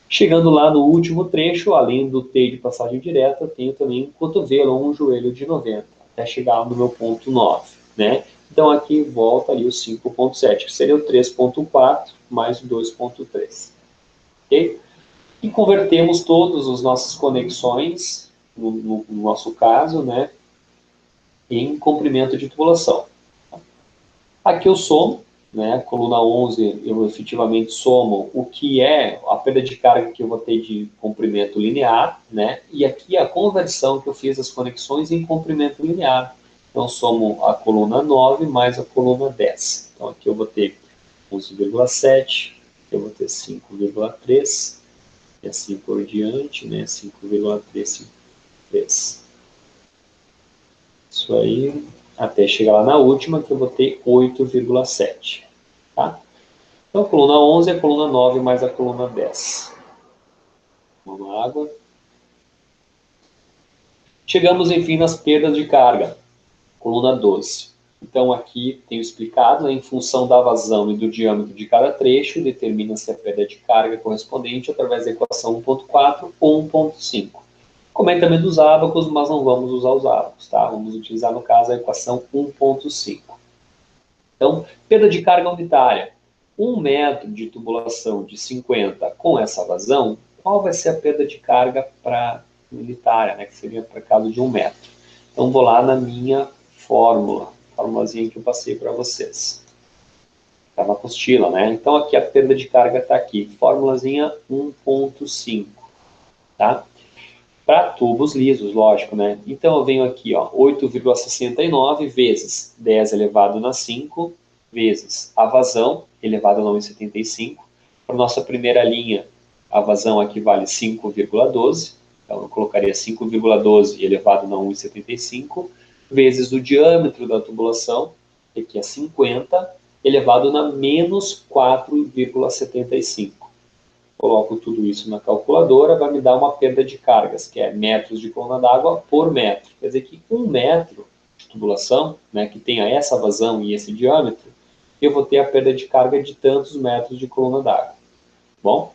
Chegando lá no último trecho, além do T de passagem direta, eu tenho também um cotovelo ou um joelho de 90, até chegar no meu ponto 9. Né? Então, aqui volta ali o 5.7, que seria o 3.4 mais o 2.3. Ok? E convertemos todas as nossas conexões, no nosso caso, né, em comprimento de tubulação. Aqui eu somo, né, coluna 11 eu efetivamente somo o que é a perda de carga que eu vou ter de comprimento linear, né, e aqui a conversão que eu fiz das conexões em comprimento linear. Então, somo a coluna 9 mais a coluna 10. Então, aqui eu vou ter 11,7, eu vou ter 5,3, e assim por diante, né, 5,353. Isso aí, até chegar lá na última, que eu vou ter 8,7. Tá? Então, a coluna 11 é a coluna 9 mais a coluna 10. Vamos água. Chegamos, enfim, nas perdas de carga. Coluna 12. Então, aqui tenho explicado, né, em função da vazão e do diâmetro de cada trecho, determina-se a perda de carga correspondente através da equação 1.4 ou 1.5. Comentamento dos ábacos, mas não vamos usar os ábacos, tá? Vamos utilizar, no caso, a equação 1.5. Então, perda de carga unitária. 1 metro de tubulação de 50 com essa vazão, qual vai ser a perda de carga para unitária, né? Que seria para caso de 1 metro. Então, vou lá na minha formulazinha que eu passei para vocês. Está na apostila, né? Então, aqui a perda de carga está aqui, formulazinha 1.5, tá? Para tubos lisos, lógico, né? Então, eu venho aqui, ó, 8,69 vezes 10 elevado na 5, vezes a vazão, elevado a 1,75. Para nossa primeira linha, a vazão aqui vale 5,12. Então, eu colocaria 5,12 elevado a 1,75, vezes o diâmetro da tubulação, que aqui é 50, elevado na menos 4,75. Coloco tudo isso na calculadora, vai me dar uma perda de cargas, que é metros de coluna d'água por metro. Quer dizer que 1 metro de tubulação, né, que tenha essa vazão e esse diâmetro, eu vou ter a perda de carga de tantos metros de coluna d'água. Bom,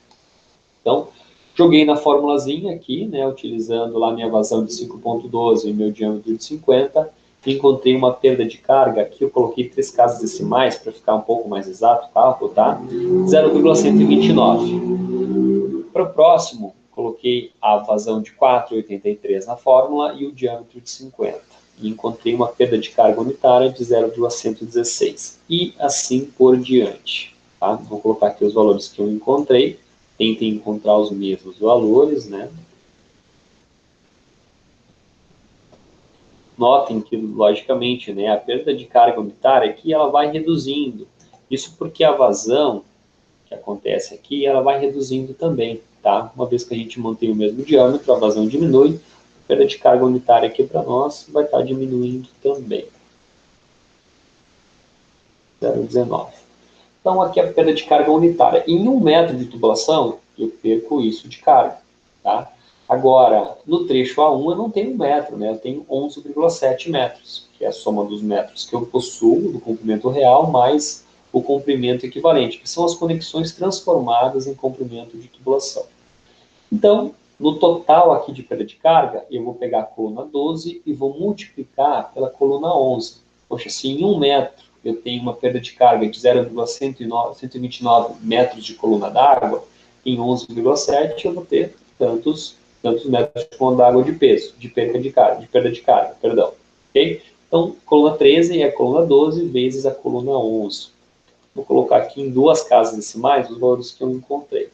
então, joguei na formulazinha aqui, né, utilizando lá minha vazão de 5.12 e meu diâmetro de 50, e encontrei uma perda de carga, aqui eu coloquei 3 casas decimais para ficar um pouco mais exato o cálculo, tá? 0,129. Para o próximo, coloquei a vazão de 4,83 na fórmula e o diâmetro de 50. E encontrei uma perda de carga unitária de 0,116. E assim por diante. Tá? Vou colocar aqui os valores que eu encontrei. Tentem encontrar os mesmos valores, né? Notem que, logicamente, né, a perda de carga unitária aqui ela vai reduzindo. Isso porque a vazão que acontece aqui, ela vai reduzindo também, tá? Uma vez que a gente mantém o mesmo diâmetro, a vazão diminui, a perda de carga unitária aqui para nós vai estar diminuindo também. 0,19. Então, aqui a perda de carga unitária. Em 1 metro de tubulação, eu perco isso de carga, tá? Agora, no trecho A1, eu não tenho 1 metro, né? Eu tenho 11,7 metros, que é a soma dos metros que eu possuo do comprimento real, mais o comprimento equivalente, que são as conexões transformadas em comprimento de tubulação. Então, no total aqui de perda de carga, eu vou pegar a coluna 12 e vou multiplicar pela coluna 11. Poxa, se em 1 metro eu tenho uma perda de carga de 0,129 metros de coluna d'água, em 11,7 eu vou ter tantos metros de coluna d'água de peso, de perda de carga, perdão. Ok? Então, coluna 13 é a coluna 12 vezes a coluna 11. Vou colocar aqui em 2 casas decimais os valores que eu encontrei.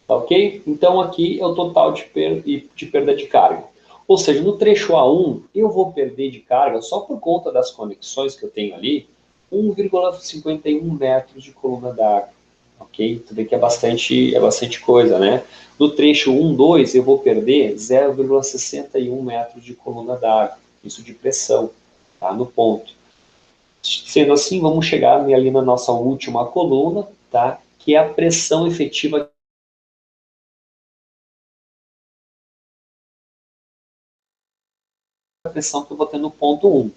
Tá ok? Então, aqui é o total de perda de carga. Ou seja, no trecho A1, eu vou perder de carga, só por conta das conexões que eu tenho ali, 1,51 metros de coluna d'água. Ok? Tu vê que é bastante coisa, né? No trecho 1, 2, eu vou perder 0,61 metros de coluna d'água. Isso de pressão, tá? No ponto. Sendo assim, vamos chegar ali na nossa última coluna, tá? Que é a pressão efetiva pressão que eu vou ter no ponto 1.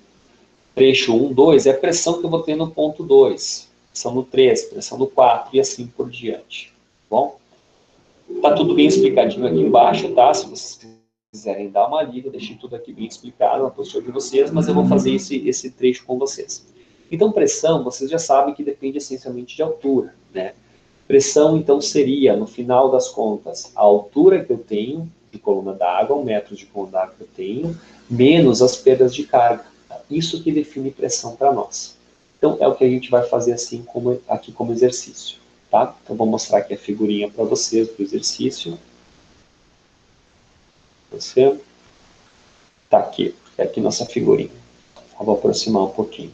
Trecho 1, 2 é a pressão que eu vou ter no ponto 2. Pressão no 3, pressão no 4 e assim por diante. Bom, tá tudo bem explicadinho aqui embaixo, tá? Se vocês quiserem dar uma lida, eu deixei tudo aqui bem explicado na postura de vocês, mas eu vou fazer esse trecho com vocês. Então, pressão, vocês já sabem que depende essencialmente de altura, né? Pressão, então, seria, no final das contas, a altura que eu tenho de coluna d'água, o metro de coluna d'água que eu tenho, menos as perdas de carga. Isso que define pressão para nós. Então, é o que a gente vai fazer assim aqui como exercício. Tá? Então, vou mostrar aqui a figurinha para vocês do exercício. Você tá aqui, é aqui nossa figurinha. Eu vou aproximar um pouquinho.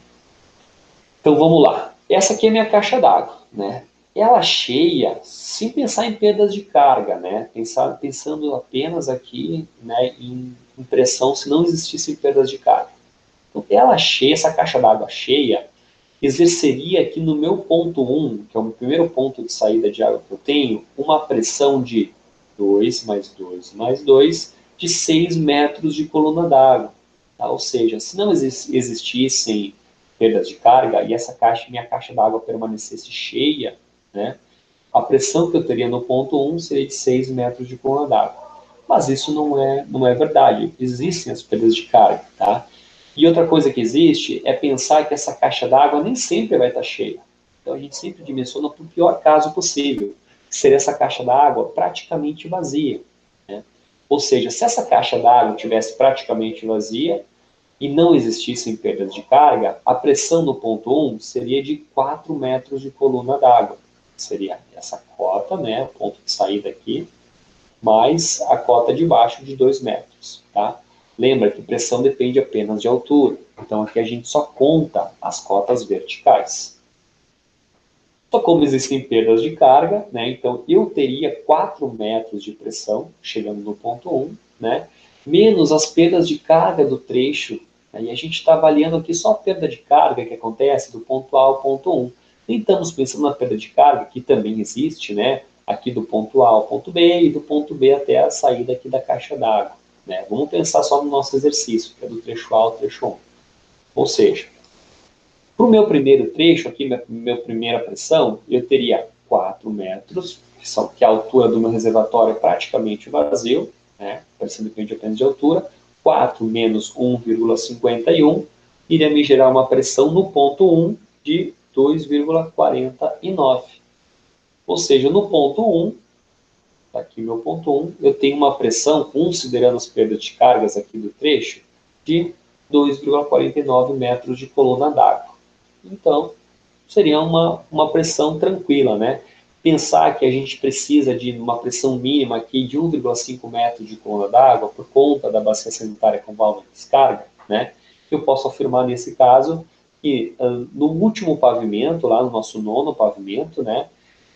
Então, vamos lá. Essa aqui é a minha caixa d'água, né? Ela cheia, sem pensar em perdas de carga, né? Pensando apenas aqui, né, em pressão, se não existissem perdas de carga. Então, ela cheia, essa caixa d'água cheia, exerceria aqui no meu ponto 1, que é o primeiro ponto de saída de água que eu tenho, uma pressão de 2 mais 2 mais 2, de 6 metros de coluna d'água. Tá? Ou seja, se não existissem perdas de carga e essa minha caixa d'água permanecesse cheia, né, a pressão que eu teria no ponto 1 seria de 6 metros de coluna d'água. Mas isso não é verdade. Existem as perdas de carga, tá? E outra coisa que existe é pensar que essa caixa d'água nem sempre vai estar cheia. Então a gente sempre dimensiona para o pior caso possível, que seria essa caixa d'água praticamente vazia, né? Ou seja, se essa caixa d'água tivesse praticamente vazia e não existissem perdas de carga, a pressão no ponto 1 seria de 4 metros de coluna d'água. Seria essa cota, né, o ponto de saída aqui, mais a cota de baixo de 2 metros, tá? Lembra que pressão depende apenas de altura, então aqui a gente só conta as cotas verticais. Só como existem perdas de carga, né, então eu teria 4 metros de pressão, chegando no ponto 1, né, menos as perdas de carga do trecho, né, e a gente está avaliando aqui só a perda de carga que acontece do ponto A ao ponto 1. Nem estamos pensando na perda de carga, que também existe, né, aqui do ponto A ao ponto B e do ponto B até a saída aqui da caixa d'água. Né? Vamos pensar só no nosso exercício, que é do trecho A ao trecho 1. Ou seja, para o meu primeiro trecho, aqui, minha primeira pressão, eu teria 4 metros, que a altura do meu reservatório é praticamente vazio, né? Pressão depende apenas de altura, 4 menos 1,51, iria me gerar uma pressão no ponto 1 de 2,49. Ou seja, no ponto 1, aqui meu ponto 1, eu tenho uma pressão, considerando as perdas de cargas aqui do trecho, de 2,49 metros de coluna d'água. Então, seria uma pressão tranquila, né? Pensar que a gente precisa de uma pressão mínima aqui de 1,5 metros de coluna d'água por conta da bacia sanitária com válvula de descarga, né? Eu posso afirmar nesse caso que no último pavimento, lá no nosso 9º pavimento, né?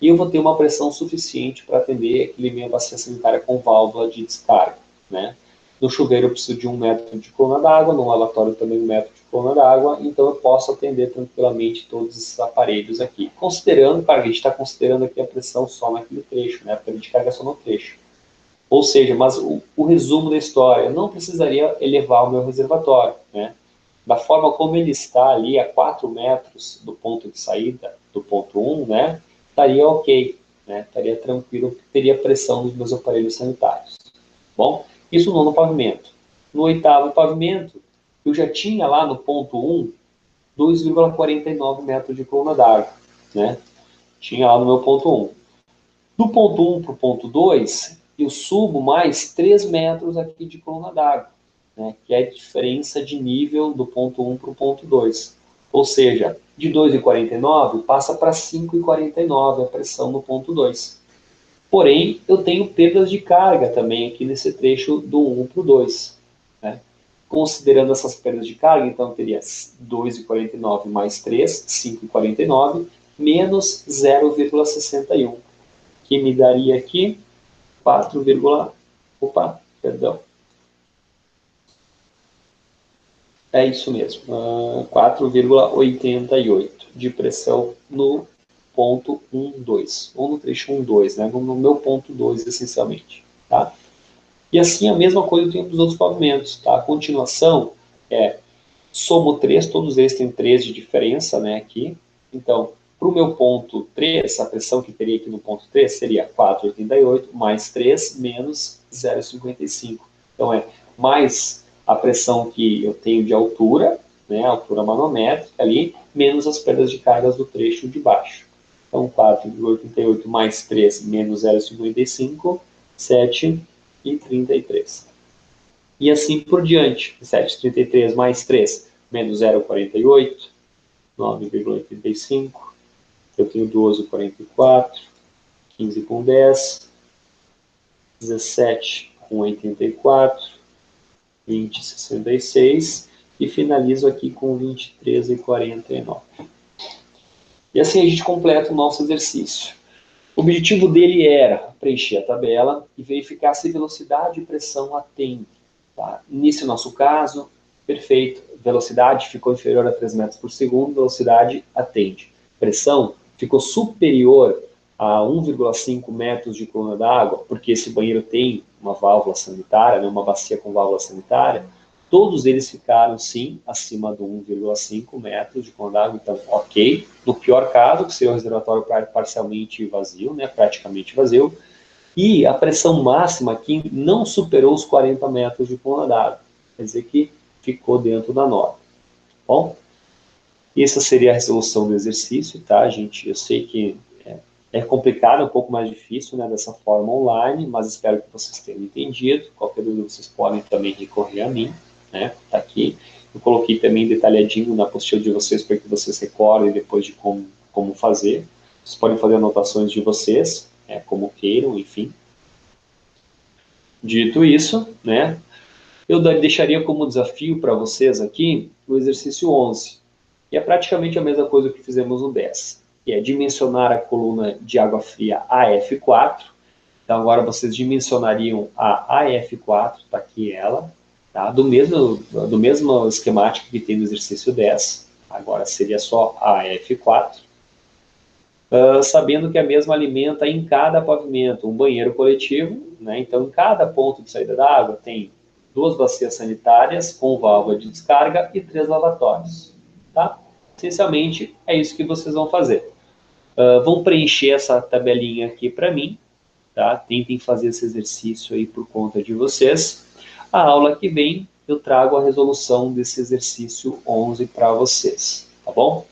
E eu vou ter uma pressão suficiente para atender aquele minha bacia sanitária com válvula de descarga, né? No chuveiro eu preciso de 1 metro de coluna d'água, no lavatório também 1 metro de coluna d'água, então eu posso atender tranquilamente todos esses aparelhos aqui. Considerando, claro, a gente está considerando aqui a pressão só naquele trecho, né? A perda de carga só no trecho. Ou seja, mas o resumo da história, eu não precisaria elevar o meu reservatório, né? Da forma como ele está ali a 4 metros do ponto de saída, do ponto 1, né? Estaria ok, né? Estaria tranquilo, teria pressão nos meus aparelhos sanitários. Bom, isso no 9º pavimento. No 8º pavimento, eu já tinha lá no ponto 1, 2,49 metros de coluna d'água, né? Tinha lá no meu ponto 1. Do ponto 1 para o ponto 2, eu subo mais 3 metros aqui de coluna d'água, né? Que é a diferença de nível do ponto 1 para o ponto 2. Ou seja, de 2,49 passa para 5,49 a pressão no ponto 2. Porém, eu tenho perdas de carga também aqui nesse trecho do 1 para o 2. Né? Considerando essas perdas de carga, então eu teria 2,49 mais 3, 5,49, menos 0,61, que me daria aqui 4, opa, perdão. É isso mesmo, 4,88 de pressão no ponto 1, 2, ou no trecho 1, 2, né? No meu ponto 2, essencialmente, tá? E assim a mesma coisa eu tenho para os outros pavimentos, tá? A continuação é, somo 3, todos eles têm 3 de diferença, né, aqui. Então, para o meu ponto 3, a pressão que teria aqui no ponto 3 seria 4,88 mais 3 menos 0,55. Então, é mais a pressão que eu tenho de altura, né, altura manométrica ali, menos as perdas de cargas do trecho de baixo. Então, 4,88 mais 3 menos 0,55, 7,33. E assim por diante. 7,33 mais 3 menos 0,48, 9,85. Eu tenho 12,44, 15 com 10, 17 com 84, 20,66 e finalizo aqui com 23,49. E assim a gente completa o nosso exercício. O objetivo dele era preencher a tabela e verificar se velocidade e pressão atendem. Tá? Nesse nosso caso, perfeito, velocidade ficou inferior a 3 metros por segundo, velocidade atende. Pressão ficou superior a 1,5 metros de coluna d'água, porque esse banheiro tem uma válvula sanitária, né, uma bacia com válvula sanitária, todos eles ficaram, sim, acima do 1,5 metros de coluna d'água, então, ok. No pior caso, que seria o reservatório parcialmente vazio, né, praticamente vazio, e a pressão máxima aqui não superou os 40 metros de coluna d'água, quer dizer que ficou dentro da norma. Bom, essa seria a resolução do exercício, tá, gente? Eu sei que é complicado, é um pouco mais difícil, né, dessa forma online, mas espero que vocês tenham entendido. Qualquer dúvida vocês podem também recorrer a mim, né? Tá aqui. Eu coloquei também detalhadinho na apostila de vocês para que vocês recordem depois de como fazer. Vocês podem fazer anotações de vocês, como queiram, enfim. Dito isso, né, eu deixaria como desafio para vocês aqui o exercício 11. E é praticamente a mesma coisa que fizemos no 10, que é dimensionar a coluna de água fria AF4. Então agora vocês dimensionariam a AF4, está aqui ela, tá? do mesmo esquemático que tem no exercício 10. Agora seria só a AF4. Sabendo que a mesma alimenta em cada pavimento um banheiro coletivo, né? Então em cada ponto de saída da água tem 2 bacias sanitárias com válvula de descarga e 3 lavatórios. Tá? Essencialmente é isso que vocês vão fazer. Vão preencher essa tabelinha aqui para mim, tá? Tentem fazer esse exercício aí por conta de vocês. A aula que vem eu trago a resolução desse exercício 11 para vocês, tá bom?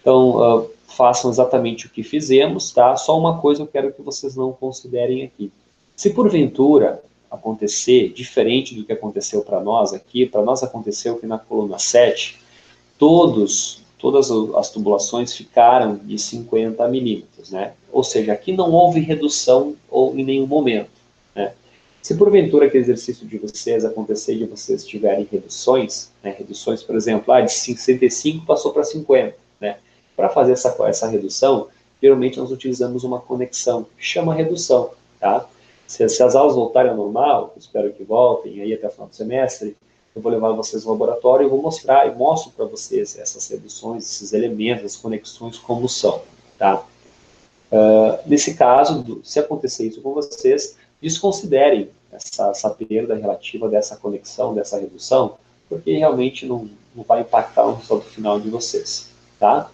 Então, façam exatamente o que fizemos, tá? Só uma coisa eu quero que vocês não considerem aqui. Se porventura acontecer diferente do que aconteceu para nós aqui, para nós aconteceu que na coluna 7, todas as tubulações ficaram de 50 milímetros, né? Ou seja, aqui não houve redução ou em nenhum momento, né? Se porventura aquele exercício de vocês acontecer e vocês tiverem reduções, né? Reduções, por exemplo, de 65 passou para 50, né? Para fazer essa redução, geralmente nós utilizamos uma conexão, que chama redução, tá? Se as aulas voltarem ao normal, espero que voltem aí até o final do semestre, eu vou levar vocês ao laboratório e vou mostrar e mostro para vocês essas reduções, esses elementos, as conexões como são, tá? Nesse caso, se acontecer isso com vocês, desconsiderem essa perda relativa dessa conexão, dessa redução, porque realmente não vai impactar o resultado final de vocês, tá?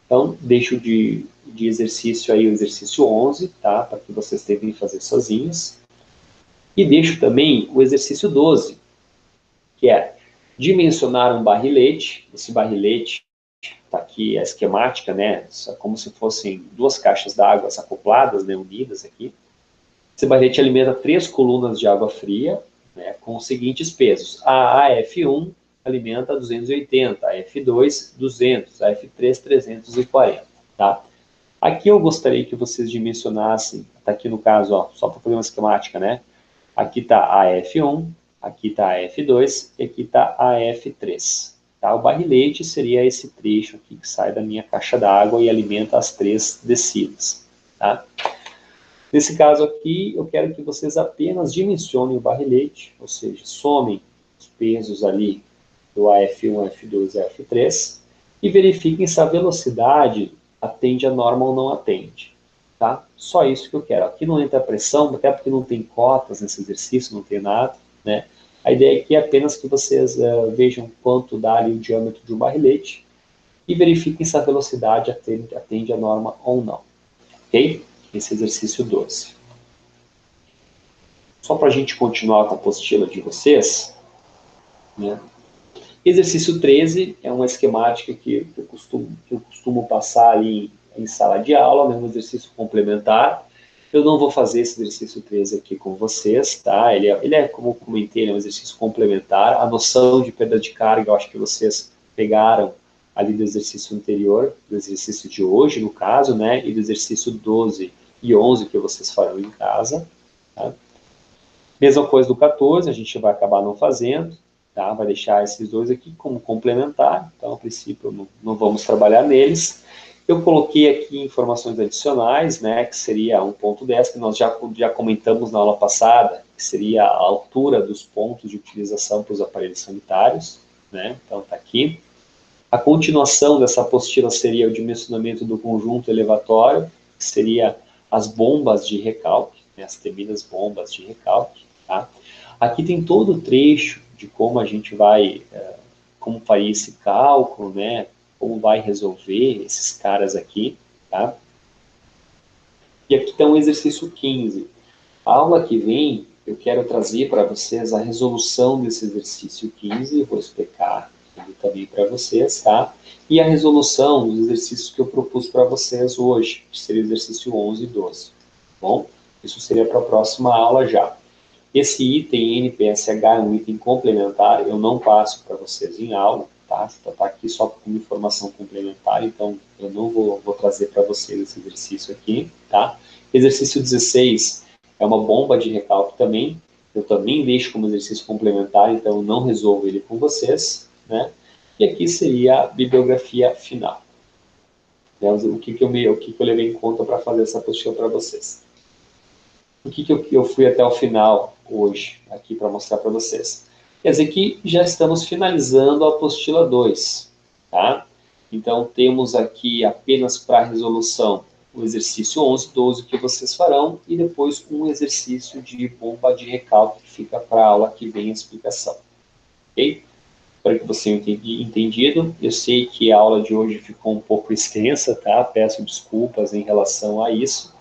Então, deixo de exercício aí o exercício 11, tá? Para que vocês tentem fazer sozinhos. E deixo também o exercício 12, que é dimensionar um barrilete. Esse barrilete, está aqui a esquemática, né? Como se fossem 2 caixas d'água acopladas, né? Unidas aqui. Esse barrilete alimenta 3 colunas de água fria, né? Com os seguintes pesos. A AF1 alimenta 280, a F2, 200, a F3, 340, tá? Aqui eu gostaria que vocês dimensionassem, está aqui no caso, ó, só para fazer uma esquemática, né? Aqui está a F1, aqui está a F2 e aqui está a F3. Tá? O barrilete seria esse trecho aqui que sai da minha caixa d'água e alimenta as 3 descidas. Tá? Nesse caso aqui, eu quero que vocês apenas dimensionem o barrilete, ou seja, somem os pesos ali do AF1, F2 e F3 e verifiquem se a velocidade atende a norma ou não atende. tá? Só isso que eu quero. Aqui não entra pressão, até porque não tem cotas nesse exercício, não tem nada, né? A ideia aqui é apenas que vocês vejam quanto dá ali o diâmetro de um barrilete e verifiquem se a velocidade atende a norma ou não, ok? Esse exercício 12. Só para a gente continuar com a apostila de vocês, né? Exercício 13 é uma esquemática que eu costumo passar ali em sala de aula, né, um exercício complementar. Eu não vou fazer esse exercício 13 aqui com vocês, tá? Ele é como eu comentei, um exercício complementar. A noção de perda de carga, eu acho que vocês pegaram ali do exercício anterior, do exercício de hoje, no caso, né? E do exercício 12 e 11 que vocês farão em casa, tá? Mesma coisa do 14, a gente vai acabar não fazendo, tá? Vai deixar esses dois aqui como complementar, então, a princípio, não vamos trabalhar neles. Eu coloquei aqui informações adicionais, né, que seria 1.10, que nós já comentamos na aula passada, que seria a altura dos pontos de utilização para os aparelhos sanitários, né, então está aqui. A continuação dessa apostila seria o dimensionamento do conjunto elevatório, que seria as bombas de recalque, né, as temidas bombas de recalque, tá? Aqui tem todo o trecho de como a gente vai, como faria esse cálculo, né, como vai resolver esses caras aqui, tá? E aqui está um exercício 15. A aula que vem, eu quero trazer para vocês a resolução desse exercício 15, eu vou explicar também para vocês, tá? E a resolução dos exercícios que eu propus para vocês hoje, que seria o exercício 11 e 12. Bom, isso seria para a próxima aula já. Esse item NPSH é um item complementar, eu não passo para vocês em aula, tá? Está aqui só como informação complementar, então eu não vou trazer para vocês esse exercício aqui, tá? Exercício 16 é uma bomba de recalque também, eu também deixo como exercício complementar, então eu não resolvo ele com vocês, né? E aqui seria a bibliografia final. Né? O que eu levei em conta para fazer essa apostila para vocês. O que eu fui até o final hoje, aqui para mostrar para vocês. Quer dizer que já estamos finalizando a apostila 2, tá? Então, temos aqui apenas para resolução o exercício 11, 12 que vocês farão, e depois um exercício de bomba de recalque que fica para a aula que vem a explicação. Ok? Espero que você tenha entendido. Eu sei que a aula de hoje ficou um pouco extensa, tá? Peço desculpas em relação a isso,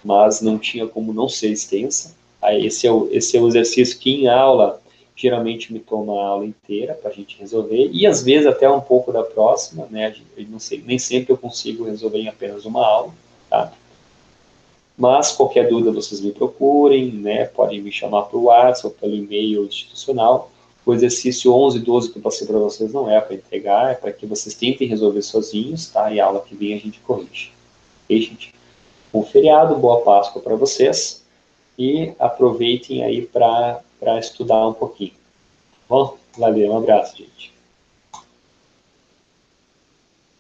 mas não tinha como não ser extensa. Esse é o exercício que em aula geralmente me toma a aula inteira para a gente resolver, e às vezes até um pouco da próxima, né? Eu não sei, nem sempre eu consigo resolver em apenas uma aula, tá? Mas qualquer dúvida vocês me procurem, né? Podem me chamar por WhatsApp ou pelo e-mail institucional. O exercício 11 e 12 que eu passei para vocês não é para entregar, é para que vocês tentem resolver sozinhos, tá? E a aula que vem a gente corrige. Ok, gente? Bom feriado, boa Páscoa para vocês e aproveitem aí para estudar um pouquinho. Bom, valeu, um abraço, gente.